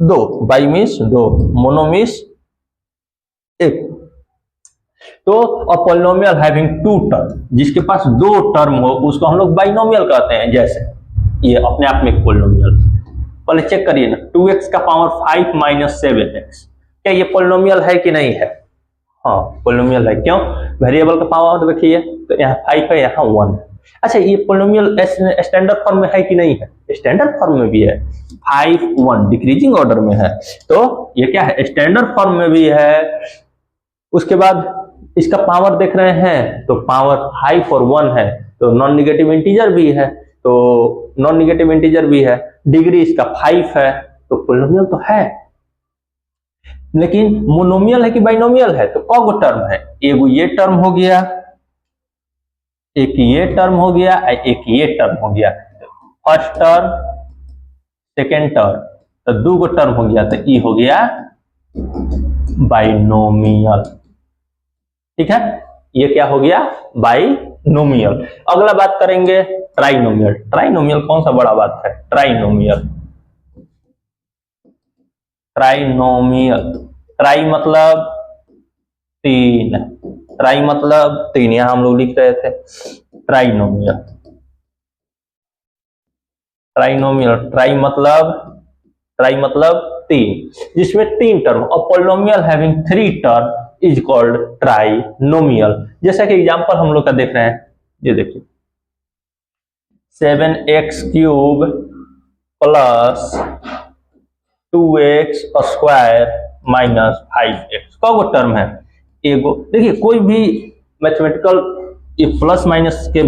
दो, बाई मिस दो, मोनोमिस एक। तो a polynomial having two term, जिसके पास दो टर्म हो उसको हम लोग बाइनोमियल कहते हैं। जैसे ये अपने आप में एक पॉलिनोमियल, पहले चेक करिए ना, 2x का पावर 5 माइनस 7x, क्या ये पॉलिनोमियल है कि नहीं है। हाँ, पॉलिनोमियल है। क्यों, वेरिएबल का पावर रखिए, तो यहाँ 5 है, यहाँ 1 है। अच्छा, ये पॉलिनोमियल स्टैंडर्ड फॉर्म में है कि नहीं है, स्टैंडर्ड फॉर्म में भी है, 5 1 डिक्रीजिंग ऑर्डर में है, तो ये क्या है, स्टैंडर्ड फॉर्म में भी है। उसके बाद इसका पावर देख रहे हैं, तो पावर 5 और 1 है, तो नॉन निगेटिव इंटीजर भी है, डिग्री इसका 5 है, तो पॉलिनोमियल तो है। लेकिन मोनोमियल है कि बाइनोमियल है, तो कौन टर्म है, एगो ये टर्म हो गया, एक ये टर्म हो गया, एक ये टर्म हो गया, फर्स्ट टर्म सेकेंड टर्म, तो दो गो टर्म हो गया, तो ये हो गया बाइनोमियल। ठीक है, ये क्या हो गया, बाइनोमियल। अगला बात करेंगे ट्राइनोमियल। ट्राइनोमियल कौन सा बड़ा बात है, ट्राइनोमियल ट्राई मतलब तीन, यहां हम लोग लिख रहे थे ट्राइनोमियल, ट्राई मतलब तीन, जिसमें तीन टर्म। और polynomial having 3 term is called trinomial. जैसा कि एग्जांपल हम लोग का देख रहे हैं, ये देखिए 7x cube plus 2x square minus 5x, कौन टर्म है, एगो। देखिए कोई भी मैथमेटिकल ये प्लस माइनस के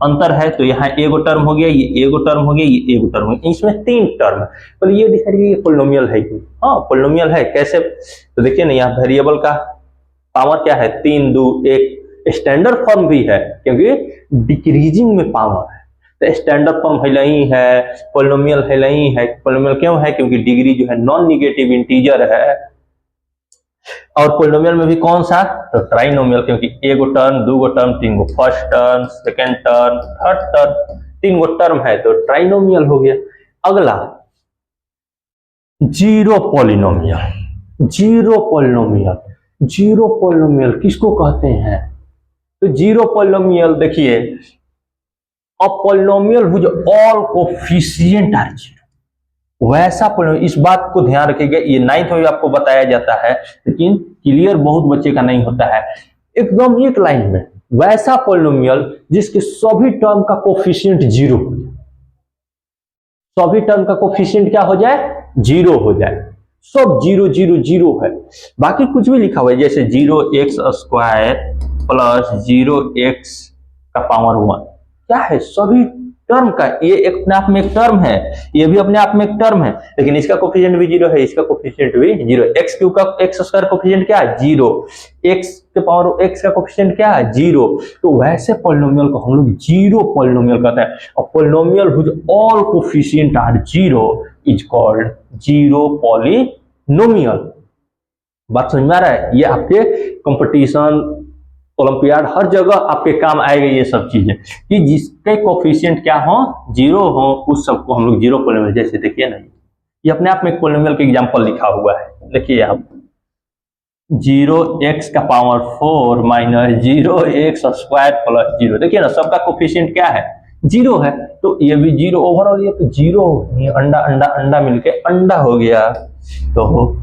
अंतर है, तो यहाँ एगो टर्म हो गया, ये एगो टर्म हो गया, ये एगो टर्म हो गया, इसमें तीन टर्म है। तो ये डिसाइड कीजिए ये पॉलिनोमियल है कि, हाँ पॉलिनोमियल है। कैसे, तो देखिए ना, यहाँ वेरिएबल का पावर क्या है, 3 2 1, स्टैंडर्ड फॉर्म भी है क्योंकि डिक्रीजिंग में पावर है। तो स्टैंडर्ड फॉर्म है नहीं है, पॉलिनोमियल है नहीं है। पॉलिनोमियल क्यों है? क्योंकि डिग्री जो है नॉन निगेटिव इंटीजर है। और पॉलिनोमियल में भी कौन सा? तो ट्राइनोमियल, क्योंकि एगो टर्म, दूगो टर्म, तीन गो, first term, second term, third term, तीन गो टर्म है तो ट्राइनोमियल हो गया। अगला zero polynomial. Zero polynomial, zero polynomial किसको कहते हैं? तो जीरो पॉलिनोमियल देखिए, a polynomial which all coefficient are zero, वैसा पॉलिनोमियल। इस बात को ध्यान रखिएगा, ये 9th में आपको बताया जाता है लेकिन क्लियर बहुत बच्चे का नहीं होता है। एकदम एक लाइन में वैसा पॉलिनोमियल जिसके सभी टर्म का कोफिशिएंट जीरो हो जाए, सभी टर्म का कोफिशिएंट क्या हो जाए? जीरो हो जाए। सब जीरो जीरो जीरो है, बाकी कुछ भी लिखा हुआ है जैसे 0x² प्लस 0x का पावर 1, क्या है? सभी टर्म का, ये एक अपने आप में एक टर्म है, ये भी अपने आप में एक टर्म है, लेकिन इसका कोफिशिएंट भी जीरो है, इसका कोफिशिएंट भी जीरो। x³ का x² कोफिशिएंट क्या है? जीरो। x के पावर x का कोफिशिएंट क्या है? जीरो। तो वैसे पॉलिनोमियल को हम लोग जीरो पॉलिनोमियल कहते हैं। और polynomial which all coefficient are zero is called zero polynomial. बात समझ में आ रहा है? ये आपके कंपटीशन, ओलंपियाड, हर जगह आपके काम आएगा ये सब चीजें, कि जिसके कोफिशिएंट क्या हो? जीरो हो, उस सबको हम लोग जीरो पॉलिनोमियल। जैसे देखिए ना, ये अपने आप में एक पॉलिनोमियल का एग्जांपल लिखा हुआ है, देखिए आप 0x का पावर 4 माइनस 0x² प्लस 0। देखिए ना, सबका कोफिशिएंट क्या है? जीरो है, तो ये भी जीरो। ओवरऑल ये तो जीरो, ये अंडा अंडा अंडा मिलके अंडा हो गया, तो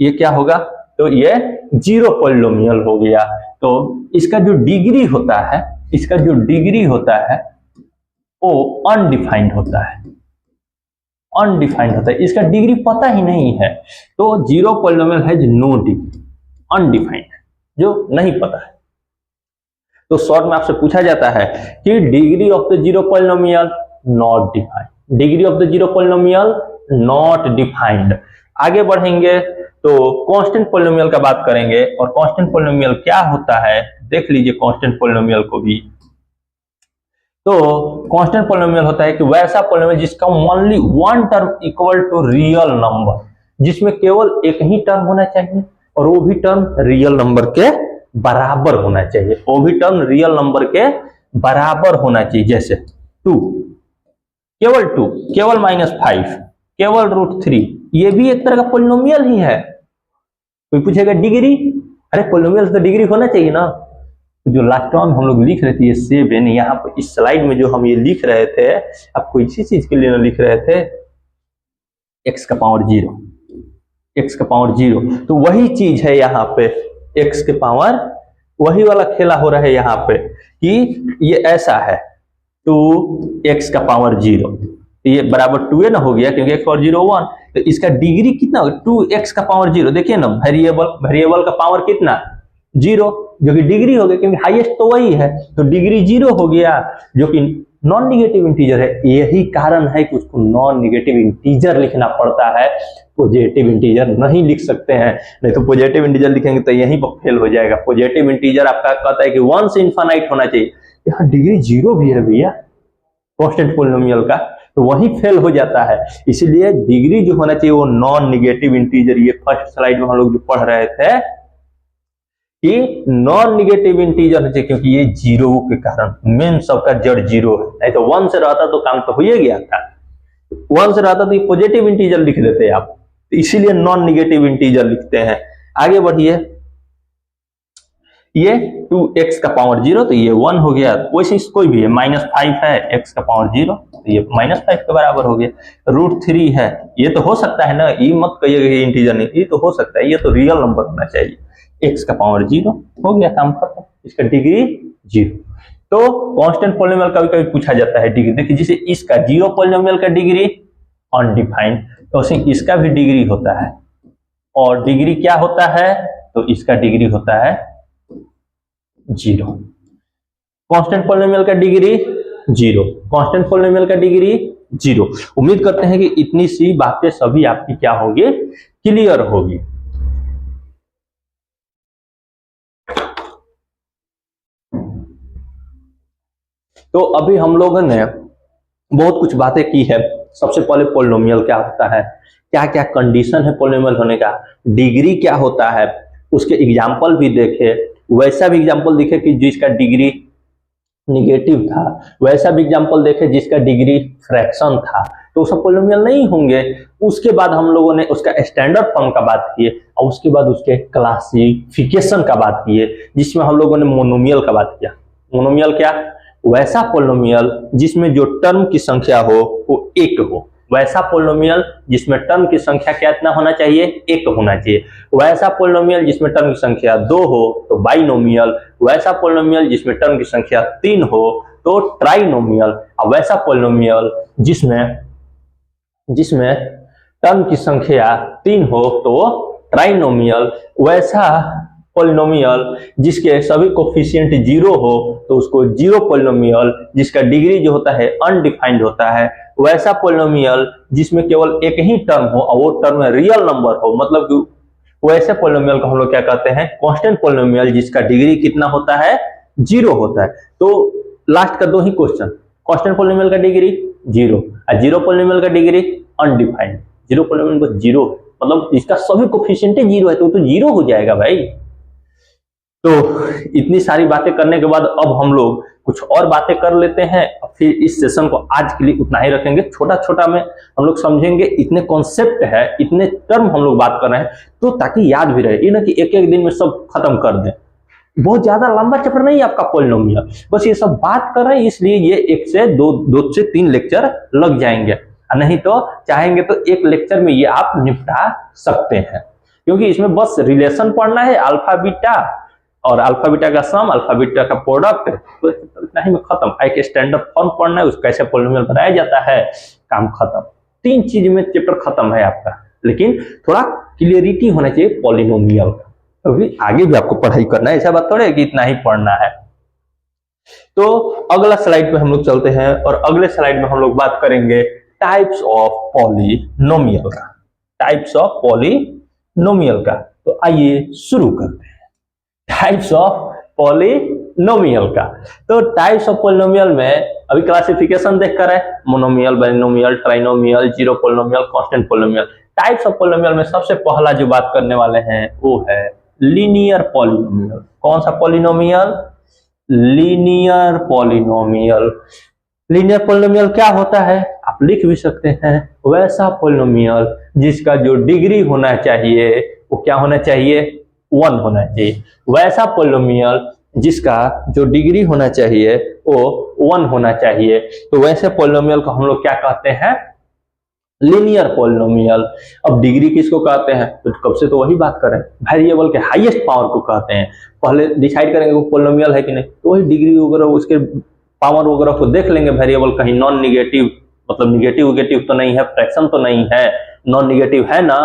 ये क्या होगा? तो ये जीरो पॉलिनोमियल हो गया। तो इसका जो डिग्री होता है, इसका जो डिग्री होता है वो अनडिफाइंड होता है, अनडिफाइंड होता है, इसका डिग्री पता ही नहीं है। तो जीरो पॉलिनोमियल है जो नो डिग्री, अनडिफाइंड, जो नहीं पता है। तो शॉर्ट में आपसे पूछा जाता है कि degree of the zero polynomial not defined, degree of the zero polynomial not defined. आगे बढ़ेंगे तो कांस्टेंट पॉलिनोमियल का बात करेंगे, और कांस्टेंट पॉलिनोमियल क्या होता है देख लीजिए कांस्टेंट पॉलिनोमियल को भी। तो कांस्टेंट पॉलिनोमियल होता है कि वैसा पॉलिनोमियल जिसका only one term equal to real number, जिसमें केवल एक ही टर्म होना चाहिए और वो भी टर्म रियल नंबर के बराबर होना चाहिए, वो भी टर्म रियल नंबर के बराबर होना चाहिए। जैसे 2, केवल 2, केवल -5, केवल √3, ये भी एक तरह का पॉलिनोमियल ही है। कोई पूछेगा डिग्री, अरे पॉलिनोमियल तो डिग्री होना चाहिए ना। तो जो लास्ट टाइम हम लोग लिख रहे थे ये 7, यहाँ पर इस स्लाइड में जो हम ये लिख रहे थे, आपको इसी चीज के लिए ना लिख रहे थे, x का पावर 0, x का पावर 0, तो वही चीज है यहाँ पे, x के पावर, वही वाला खेला हो रहा है यहाँ पे कि ये ऐसा है 2x का पावर 0, ये बराबर 2 ना हो गया क्योंकि x पावर 0 1, तो इसका डिग्री कितना होगा? 2x का पावर 0। देखिए ना, वेरिएबल का पावर कितना? 0, जो कि डिग्री हो गया क्योंकि हाईएस्ट तो वही है, तो डिग्री 0 हो गया, जो कि नॉन निगेटिव इंटीजर है। यही कारण है कि उसको नॉन निगेटिव इंटीजर लिखना पड़ता है, पॉजिटिव इंटीजर नहीं लिख सकते हैं। नहीं तो पॉजिटिव इंटीजर लिखेंगे तो यहीं पर फेल हो जाएगा। पॉजिटिव इंटीजर आपका कहता है कि 1 से इनफाइनाइट होना चाहिए, यहाँ डिग्री 0 भी है भैया कांस्टेंट पॉलिनोमियल का, तो वही फेल हो जाता है। इसीलिए डिग्री जो होना चाहिए वो नॉन निगेटिव इंटीजर, ये फर्स्ट स्लाइड में हम लोग जो पढ़ रहे थे कि नॉन निगेटिव इंटीजर है, क्योंकि ये जीरो के कारण मेन सबका जड़ 0 है। नहीं तो 1 से रहता तो काम तो हो ही गया था, 1 से रहता तो ये पॉजिटिव इंटीजर लिख देते आप, तो इसीलिए नॉन निगेटिव इंटीजर लिखते हैं। आगे बढ़िए, ये 2x का पावर 0, तो ये 1 हो गया। वैसे कोई भी है, -5 है, x का पावर 0, तो ये -5 के बराबर हो गया। √3 है, ये तो हो सकता है ना, ये मत कहिएगा ये इंटीजर नहीं, ये तो हो सकता है, ये तो रियल नंबर होना चाहिए। x का पावर 0 हो गया, काम खत्म, इसका डिग्री 0। तो कांस्टेंट पॉलिनोमियल कभी कभी पूछा जाता है डिग्री। देखिए जैसे इसका जीरो पॉलिनोमियल का डिग्री अनडिफाइंड, तो इसका भी डिग्री होता है, और डिग्री क्या होता है? तो इसका डिग्री होता है 0। कांस्टेंट पॉलिनोमियल का डिग्री 0, कांस्टेंट पॉलिनोमियल का डिग्री 0। उम्मीद करते हैं कि इतनी सी बातें सभी आपकी क्या होगी? क्लियर होगी। तो अभी हम लोगों ने बहुत कुछ बातें की है। सबसे पहले पॉलिनोमियल क्या होता है, क्या क्या कंडीशन है पॉलिनोमियल होने का, डिग्री क्या होता है, उसके एग्जाम्पल भी देखे, वैसा भी एग्जाम्पल देखे कि जिसका डिग्री निगेटिव था, वैसा भी एग्जाम्पल देखे जिसका डिग्री फ्रैक्शन था, तो वो सब पॉलिनोमियल नहीं होंगे। उसके बाद हम लोगों ने उसका स्टैंडर्ड फॉर्म का बात किए और उसके बाद उसके क्लासिफिकेशन का बात किए, जिसमें हम लोगों ने मोनोमियल का बात किया। मोनोमियल क्या, वैसा पॉलिनोमियल जिसमें जो टर्म की संख्या हो वो एक हो, वैसा पॉलिनोमियल जिसमें टर्म की संख्या कितना होना चाहिए, एक होना चाहिए। वैसा पॉलिनोमियल जिसमें टर्म की संख्या 2 हो तो बाइनोमियल, वैसा पॉलिनोमियल जिसमें टर्म की संख्या 3 हो तो ट्राइनोमियल, और वैसा पॉलिनोमियल जिसमें जिसमें टर्म की संख्या 3 हो तो ट्राइनोमियल, वैसा पॉलिनोमियल जिसके सभी कोफिशिएंट 0 हो तो उसको जीरो पॉलिनोमियल, जिसका डिग्री जो होता है अनडिफाइंड होता है, वैसा पॉलिनोमियल जिसमें केवल एक ही टर्म हो और वो टर्म रियल नंबर हो, मतलब कि वैसे पॉलिनोमियल को हम लोग क्या कहते हैं, कांस्टेंट पॉलिनोमियल, जिसका डिग्री कितना होता है, 0 होता है। तो लास्ट का दो ही क्वेश्चन, कांस्टेंट पॉलिनोमियल का डिग्री 0 और जीरो पॉलिनोमियल का डिग्री अनडिफाइंड। जीरो पॉलिनोमियल बस 0 है, मतलब इसका सभी कोफिशिएंट 0 है तो 0 हो जाएगा भाई। तो इतनी सारी बातें करने के बाद अब हम लोग कुछ और बातें कर लेते हैं, फिर इस सेशन को आज के लिए उतना ही रखेंगे। छोटा छोटा में हम लोग समझेंगे, इतने कॉन्सेप्ट है, इतने टर्म हम लोग बात कर रहे हैं, तो ताकि याद भी रहे, ये ना कि एक एक दिन में सब खत्म कर दें। बहुत ज्यादा लंबा चैप्टर नहीं है आपका पॉलिनोमियल, बस ये सब बात कर रहे हैं, इसलिए ये एक से दो से तीन लेक्चर लग जाएंगे, नहीं तो चाहेंगे तो एक लेक्चर में ये आप निपटा सकते हैं, क्योंकि इसमें बस रिलेशन पढ़ना है, अल्फा बीटा और अल्फा बीटा का सम, अल्फा बीटा का प्रोडक्ट, तो इतना ही में खत्म। एक स्टैंडर्ड फॉर्म पढ़ना है, उसको कैसे पॉलिनोमियल बनाया जाता है, काम खत्म। 3 चीज में चैप्टर खत्म है आपका, लेकिन थोड़ा क्लियरिटी होना चाहिए पॉलिनोमियल का, अभी आगे भी आपको पढ़ाई करना है, ऐसा बात थोड़ा है कि इतना ही पढ़ना है। तो अगला स्लाइड पे हम लोग चलते हैं और अगले स्लाइड में हम लोग बात करेंगे टाइप्स ऑफ पॉलिनोमियल का, टाइप्स ऑफ पॉलिनोमियल का। तो आइए शुरू करते हैं टाइप्स ऑफ पॉलिनोमियल का। तो टाइप्स ऑफ पॉलिनोमियल में अभी क्लासिफिकेशन देखकर है, monomial, binomial, trinomial, zero polynomial, constant polynomial. Types of polynomial में सबसे पहला जो बात करने वाले हैं वो है लीनियर पॉलिनोमियल। कौन सा polynomial, linear polynomial. Linear polynomial क्या होता है, आप लिख भी सकते हैं, वैसा पॉलिनोमियल जिसका जो डिग्री होना चाहिए वो क्या होना चाहिए, 1 होना चाहिए। वैसा पॉलिनोमियल जिसका जो डिग्री होना चाहिए वो 1 होना चाहिए। तो वैसे पॉलिनोमियल को हम लोग क्या कहते हैं, लीनियर पॉलिनोमियल। अब डिग्री किसको कहते हैं, तो कब से तो वही बात कर रहे हैं, वेरिएबल के हाईएस्ट पावर को कहते हैं। पहले डिसाइड करेंगे वो पॉलिनोमियल है कि नहीं, तो वही डिग्री वगैरह उसके पावर वगैरह को देख लेंगे। वेरिएबल कहीं नॉन निगेटिव, मतलब निगेटिव तो नहीं है, फ्रैक्शन तो नहीं है, नॉन निगेटिव है ना,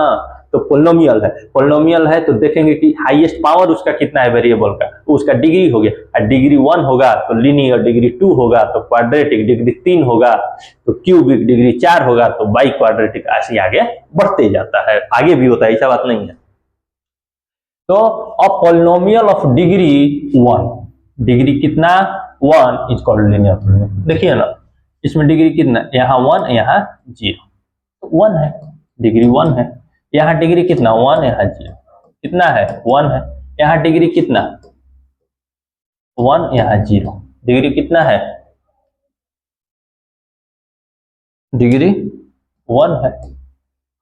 तो पॉलिनोमियल है। पॉलिनोमियल है तो देखेंगे कि हाईएस्ट पावर उसका कितना है वेरिएबल का, तो उसका डिग्री हो गया, और डिग्री 1 होगा तो लीनियर, डिग्री 2 होगा तो क्वाड्रेटिक, डिग्री 3 होगा तो क्यूबिक, डिग्री 4 होगा तो बाई क्वाड्रेटिक, ऐसे आगे बढ़ते जाता है, आगे भी होता है, ऐसा बात नहीं है। तो a polynomial of degree 1, degree कितना 1 इज कॉल्ड लीनियर पॉलिनोमियल। देखिए ना, इसमें डिग्री कितना, यहाँ 1 यहाँ 0, 1 है, डिग्री 1 है। यहाँ डिग्री कितना 1, यहाँ 0, कितना है 1 है। यहाँ डिग्री कितना 1, यहाँ 0, डिग्री कितना है, डिग्री 1 है,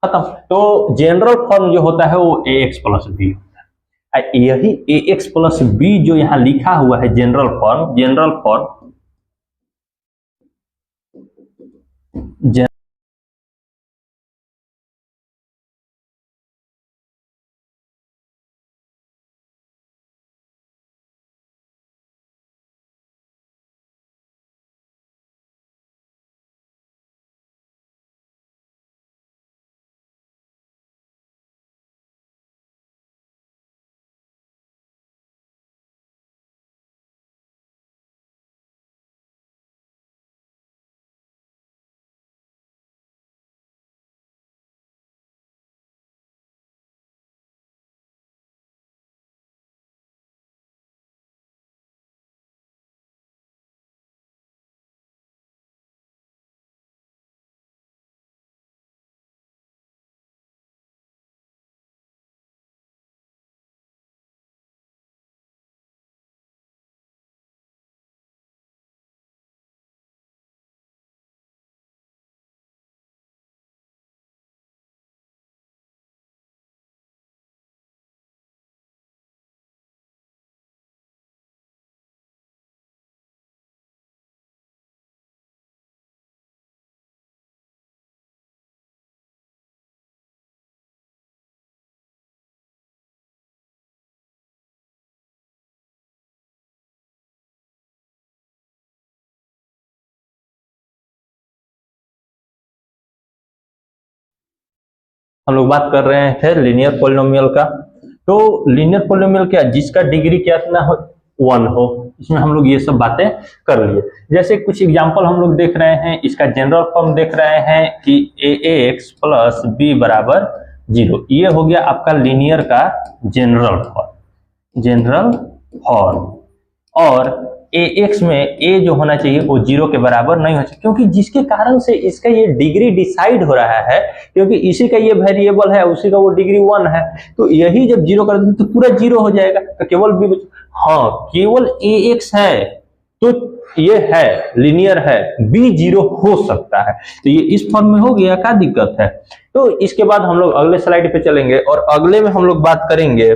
खत्म। तो जनरल फॉर्म जो होता है वो ए एक्स प्लस बी होता है। यही ए एक्स प्लस बी जो यहाँ लिखा हुआ है जनरल फॉर्म, जनरल फॉर्म हम लोग बात कर रहे थे लीनियर पॉलिनोमियल का। तो लीनियर पॉलिनोमियल क्या, जिसका डिग्री कितना हो, 1 हो। इसमें हम लोग ये सब बातें कर लिए। जैसे कुछ एग्जांपल हम लोग देख रहे हैं, इसका जनरल फॉर्म देख रहे हैं कि ax प्लस b बराबर 0। ये हो गया आपका लीनियर का जनरल फॉर्म। और ax में a जो होना चाहिए वो 0 के बराबर नहीं होना चाहिए, क्योंकि जिसके कारण से इसका ये डिग्री डिसाइड हो रहा है, क्योंकि इसी का ये वेरिएबल है, उसी का वो डिग्री 1 है। तो यही जब 0 कर देते तो पूरा 0 हो जाएगा, तो केवल b, हाँ केवल ax है तो ये है लीनियर है, b 0 हो सकता है। तो ये इस फॉर्म में हो गया, क्या दिक्कत है। तो इसके बाद हम लोग अगले स्लाइड पे चलेंगे और अगले में हम लोग बात करेंगे,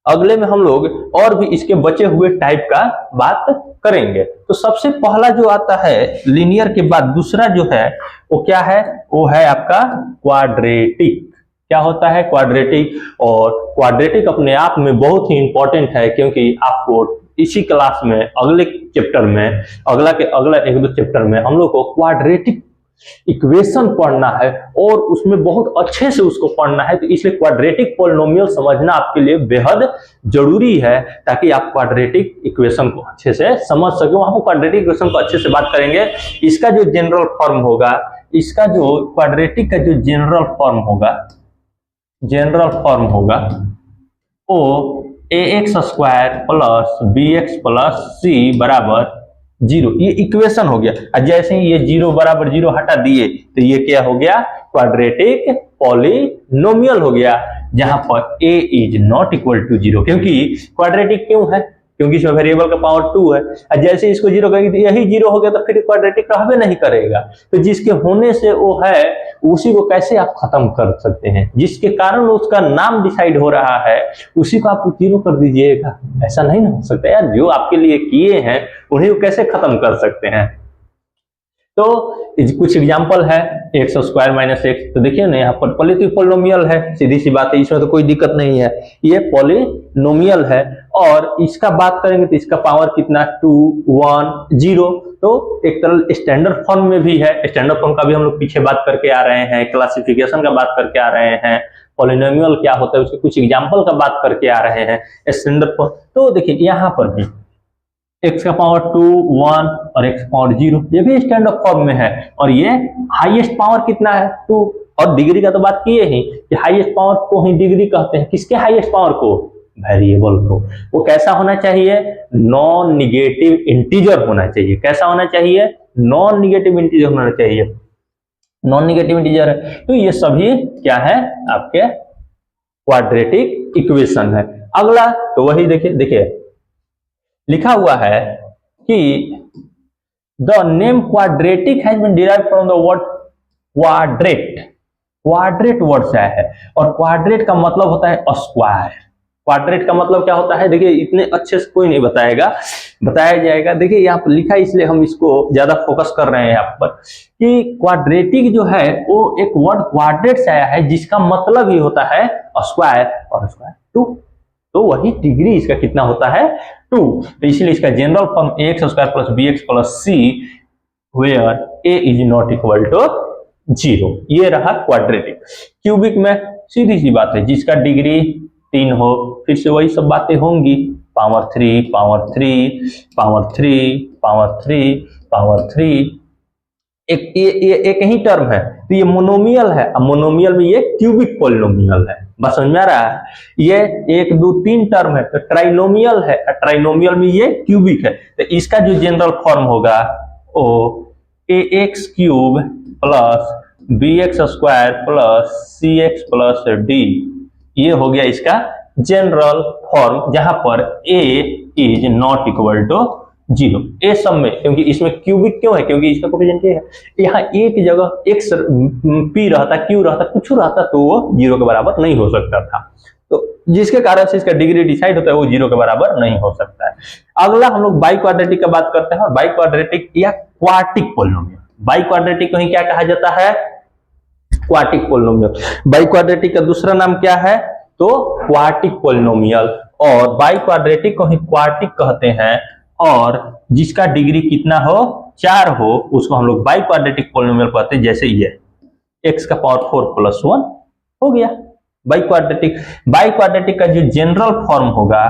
अगले में हम लोग और भी इसके बचे हुए टाइप का बात करेंगे। तो सबसे पहला जो आता है लीनियर के बाद दूसरा जो है वो क्या है, वो है आपका क्वाड्रेटिक। क्या होता है, क्वाड्रेटिक। और क्वाड्रेटिक अपने आप में बहुत ही इंपॉर्टेंट है, क्योंकि आपको इसी क्लास में अगले चैप्टर में, अगला एक दो चैप्टर में हम लोग को क्वाड्रेटिक इक्वेशन पढ़ना है और उसमें बहुत अच्छे से उसको पढ़ना है। तो इसलिए क्वाड्रेटिक पॉलिनोमियल समझना आपके लिए बेहद जरूरी है, ताकि आप क्वाड्रेटिक इक्वेशन को अच्छे से समझ सके। वहां पर क्वाड्रेटिक इक्वेशन को अच्छे से बात करेंगे। इसका जो जनरल फॉर्म होगा, इसका जो क्वाड्रेटिक का जो जनरल फॉर्म होगा वो ax square plus bx plus c बराबर 0। ये इक्वेशन हो गया। और जैसे ही ये 0 बराबर 0 हटा दिए तो ये क्या हो गया, क्वाड्रेटिक पॉलिनोमियल हो गया, जहां पर a is not equal to 0। क्योंकि क्वाड्रेटिक क्यों है, क्योंकि इसमें वेरिएबल का पावर 2 है। और जैसे इसको 0 करेंगे तो यही 0 हो गया, तो फिर क्वाड्रेटिक रहबे नहीं करेगा। तो जिसके होने से वो है, उसी को कैसे आप खत्म कर सकते हैं, जिसके कारण उसका नाम डिसाइड हो रहा है उसी को आप 0 कर दीजिएगा। ऐसा नहीं ना हो सकता यार, जो आपके लिए किए हैं उन्हीं को कैसे खत्म कर सकते हैं। तो कुछ एग्जांपल है, एक्स स्क्वायर माइनस एक्स। तो देखिए ना, यहाँ पर पॉलिनोमियल है, सीधी सी बात है, इसमें तो कोई दिक्कत नहीं है, ये पॉलिनोमियल है। और इसका बात करेंगे तो इसका पावर कितना, 2 1 0। तो एक तरह स्टैंडर्ड फॉर्म में भी है, स्टैंडर्ड फॉर्म का भी हम लोग पीछे बात करके आ रहे हैं, क्लासिफिकेशन का बात करके आ रहे हैं, पॉलिनोमियल क्या होता है उसके कुछ एग्जाम्पल का बात करके आ रहे हैं स्टैंडर्ड फॉर्म। तो देखिए यहाँ पर भी x का पावर 2 1 और x पावर 0, ये भी स्टैंडर्ड फॉर्म में है। और ये हाईएस्ट पावर कितना है, 2। और डिग्री का तो बात किए ही कि हाईएस्ट पावर को ही डिग्री कहते हैं। किसके हाईएस्ट पावर को, वेरिएबल को। वो कैसा होना चाहिए, नॉन निगेटिव इंटीजर होना चाहिए। कैसा होना चाहिए, नॉन निगेटिव इंटीजर होना चाहिए। नॉन निगेटिव इंटीजर है तो ये सभी क्या है, आपके क्वाड्रेटिक इक्वेशन है। अगला तो वही देखिए लिखा हुआ है कि the name quadratic has been derived from the word quadrate. Quadrate word से आया है, और क्वाड्रेट का मतलब होता है स्क्वायर। क्वाड्रेट का मतलब क्या होता है, देखिए इतने अच्छे से कोई नहीं बताएगा, बताया जाएगा। देखिए यहाँ पर लिखा है, इसलिए हम इसको ज्यादा फोकस कर रहे हैं यहाँ पर, कि क्वाड्रेटिक जो है वो एक वर्ड क्वाड्रेट से आया है, जिसका मतलब ही होता है स्क्वायर, और स्क्वायर 2। तो वही डिग्री इसका कितना होता है, 2। तो इसलिए इसका general form ax square plus bx plus c where a is not equal to 0। ये रहा क्वाड्रेटिक। क्यूबिक में सीधी सी बात है, जिसका डिग्री 3 हो, फिर से वही सब बातें होंगी, power 3 power 3 power 3 power 3 power 3। एक ही टर्म है, तो ये मोनोमियल है। अब मोनोमियल में ये क्यूबिक पॉलिनोमियल है, बस समझ में आ रहा है। ये 1 2 3 टर्म है तो ट्राइनोमियल है, ट्राइनोमियल में ये क्यूबिक है। तो इसका जो जनरल फॉर्म होगा वो ax cube plus bx square plus cx plus d। ये हो गया इसका जनरल फॉर्म, जहां पर a is not equal to 0। A सब में, क्योंकि इसमें क्यूबिक क्यों है, क्योंकि इसका कोफिशिएंट है। यहाँ एक जगह x p रहता, q रहता, कुछ रहता तो वो 0 के बराबर नहीं हो सकता था। तो जिसके कारण से इसका डिग्री डिसाइड होता है वो 0 के बराबर नहीं हो सकता है। अगला हम लोग बाई क्वाड्रेटिक का बात करते हैं, और बाई क्वाड्रेटिक या क्वार्टिक पॉलिनोमियल। बाई क्वाड्रेटिक को ही क्या कहा जाता है, क्वार्टिक पॉलिनोमियल। बाई क्वाड्रेटिक का दूसरा नाम क्या है, तो क्वार्टिक पॉलिनोमियल। और बाई क्वाड्रेटिक को ही क्वार्टिक कहते हैं, और जिसका डिग्री कितना हो, 4 हो, उसको हम लोग बाई क्वाड्रेटिक पॉलिनोमियल कहते हैं। जैसे ये x का पावर 4 प्लस 1 हो गया बाइक्वाड्रेटिक। बाइक्वाड्रेटिक का जो जनरल फॉर्म होगा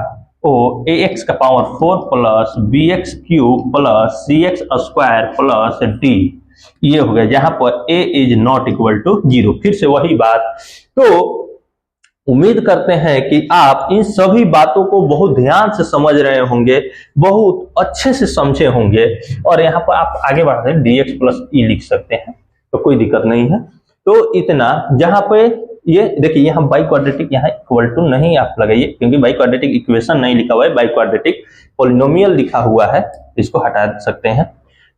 वो ax का पावर 4 प्लस bx cube plus cx square plus d, ये हो गया, जहां पर a is not equal to 0। फिर से वही बात। तो उम्मीद करते हैं कि आप इन सभी बातों को बहुत ध्यान से समझ रहे होंगे, बहुत अच्छे से समझे होंगे, और यहाँ पर आप आगे बढ़ते हैं dx प्लस e लिख सकते हैं, तो कोई दिक्कत नहीं है। तो इतना, जहां पे ये देखिए यहाँ बाइक्वाड्रेटिक यहाँ इक्वल टू नहीं आप लगाइए, क्योंकि बाइक्वाड्रेटिक इक्वेशन नहीं लिखा हुआ है, बाइक्वाड्रेटिक पॉलिनोमियल लिखा हुआ है, इसको हटा सकते हैं।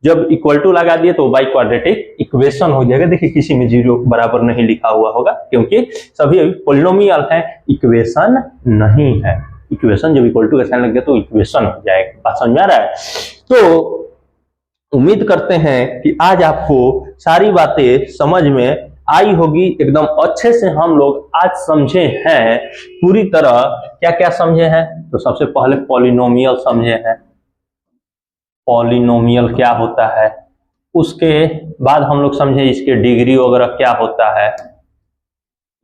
जब इक्वल टू लगा दिए तो बाइक्वाड्रेटिक इक्वेशन हो जाएगा। देखिए किसी में 0 बराबर नहीं लिखा हुआ होगा, क्योंकि सभी अभी पॉलिनोमियल है, इक्वेशन नहीं है। इक्वेशन जब इक्वल टू का साइन लग गया तो इक्वेशन हो जाएगा। बात समझ में आ रहा है? तो उम्मीद करते हैं कि आज आपको सारी बातें समझ में आई होगी, एकदम अच्छे से हम लोग आज समझे हैं पूरी तरह। क्या क्या समझे हैं? तो सबसे पहले पॉलिनोमियल समझे हैं, पॉलिनोमियल क्या होता है। उसके बाद हम लोग समझे इसके डिग्री वगैरह क्या होता है,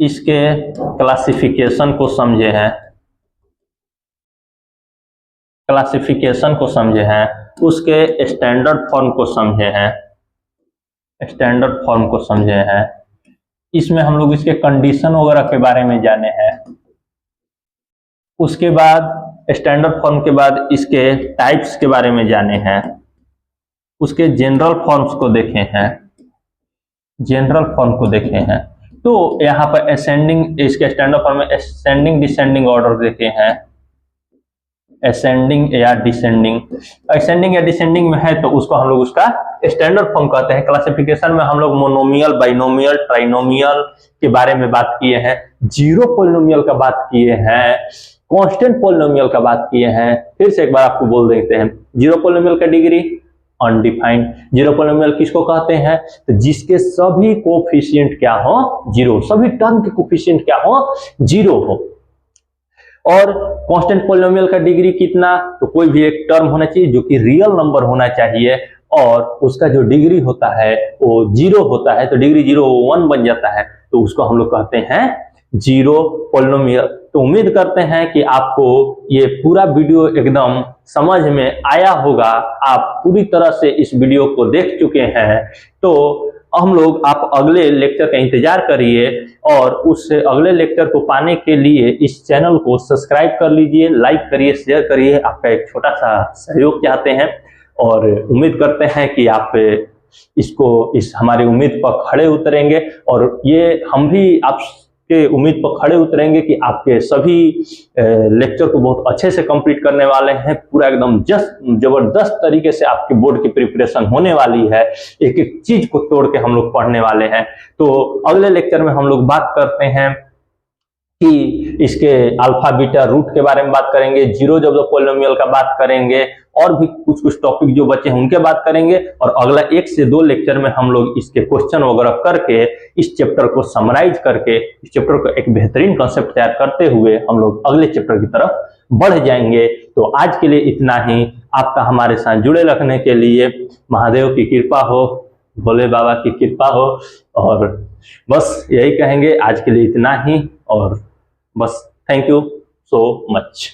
इसके क्लासिफिकेशन को समझे हैं, क्लासिफिकेशन को समझे हैं, उसके स्टैंडर्ड फॉर्म को समझे हैं, स्टैंडर्ड फॉर्म को समझे हैं। इसमें हम लोग इसके कंडीशन वगैरह के बारे में जाने हैं। उसके बाद स्टैंडर्ड फॉर्म के बाद इसके टाइप्स के बारे में जाने हैं, उसके जनरल फॉर्म्स को देखे हैं, जनरल फॉर्म को देखे हैं। तो यहाँ पर असेंडिंग, इसके स्टैंडर्ड फॉर्म में असेंडिंग डिसेंडिंग ऑर्डर देखे हैं, असेंडिंग या डिसेंडिंग। असेंडिंग या डिसेंडिंग में है तो उसको हम लोग उसका स्टैंडर्ड फॉर्म कहते हैं। क्लासिफिकेशन में हम लोग मोनोमियल, बाइनोमियल, ट्राइनोमियल के बारे में बात किए हैं, जीरो पॉलिनोमियल का बात किए हैं, कांस्टेंट पॉलिनोमियल का बात किए हैं। फिर से एक बार आपको बोल देते हैं, जीरो पॉलिनोमियल का डिग्री अनडिफाइंड। जीरो पॉलिनोमियल किसको कहते हैं? तो जिसके सभी कोफिशिएंट क्या हो? जीरो, सभी टर्म के कोफिशिएंट क्या हो? जीरो हो। और कांस्टेंट पॉलिनोमियल का डिग्री कितना? तो कोई भी एक टर्म होना चाहिए जो कि रियल नंबर होना चाहिए, और उसका जो डिग्री होता है वो जीरो होता है। तो डिग्री 0 1 बन जाता है, तो उसको हम लोग कहते हैं जीरो पॉलिनोमियल। तो उम्मीद करते हैं कि आपको ये पूरा वीडियो एकदम समझ में आया होगा, आप पूरी तरह से इस वीडियो को देख चुके हैं। तो हम लोग, आप अगले लेक्चर का इंतजार करिए, और उस अगले लेक्चर को पाने के लिए इस चैनल को सब्सक्राइब कर लीजिए, लाइक करिए, शेयर करिए। आपका एक छोटा सा सहयोग चाहते हैं, और उम्मीद करते हैं कि आप इस हमारी उम्मीद पर खड़े उतरेंगे, और ये हम भी आपके उम्मीद पर खड़े उतरेंगे कि आपके सभी लेक्चर को बहुत अच्छे से कंप्लीट करने वाले हैं। पूरा एकदम जबरदस्त तरीके से आपके बोर्ड की प्रिपरेशन होने वाली है, एक एक चीज को तोड़ के हम लोग पढ़ने वाले हैं। तो अगले लेक्चर में हम लोग बात करते हैं कि इसके अल्फा बीटा रूट के बारे में बात करेंगे, जीरो जब पॉलिनोमियल का बात करेंगे, और भी कुछ कुछ टॉपिक जो बचे हैं उनके बात करेंगे। और अगला 1 से 2 लेक्चर में हम लोग इसके क्वेश्चन वगैरह करके, इस चैप्टर को समराइज करके, इस चैप्टर को एक बेहतरीन कॉन्सेप्ट तैयार करते हुए हम लोग अगले चैप्टर की तरफ बढ़ जाएंगे। तो आज के लिए इतना ही। आपका हमारे साथ जुड़े रखने के लिए महादेव की कृपा हो, भोले बाबा की कृपा हो, और बस यही कहेंगे। आज के लिए इतना ही, और बस थैंक यू सो मच।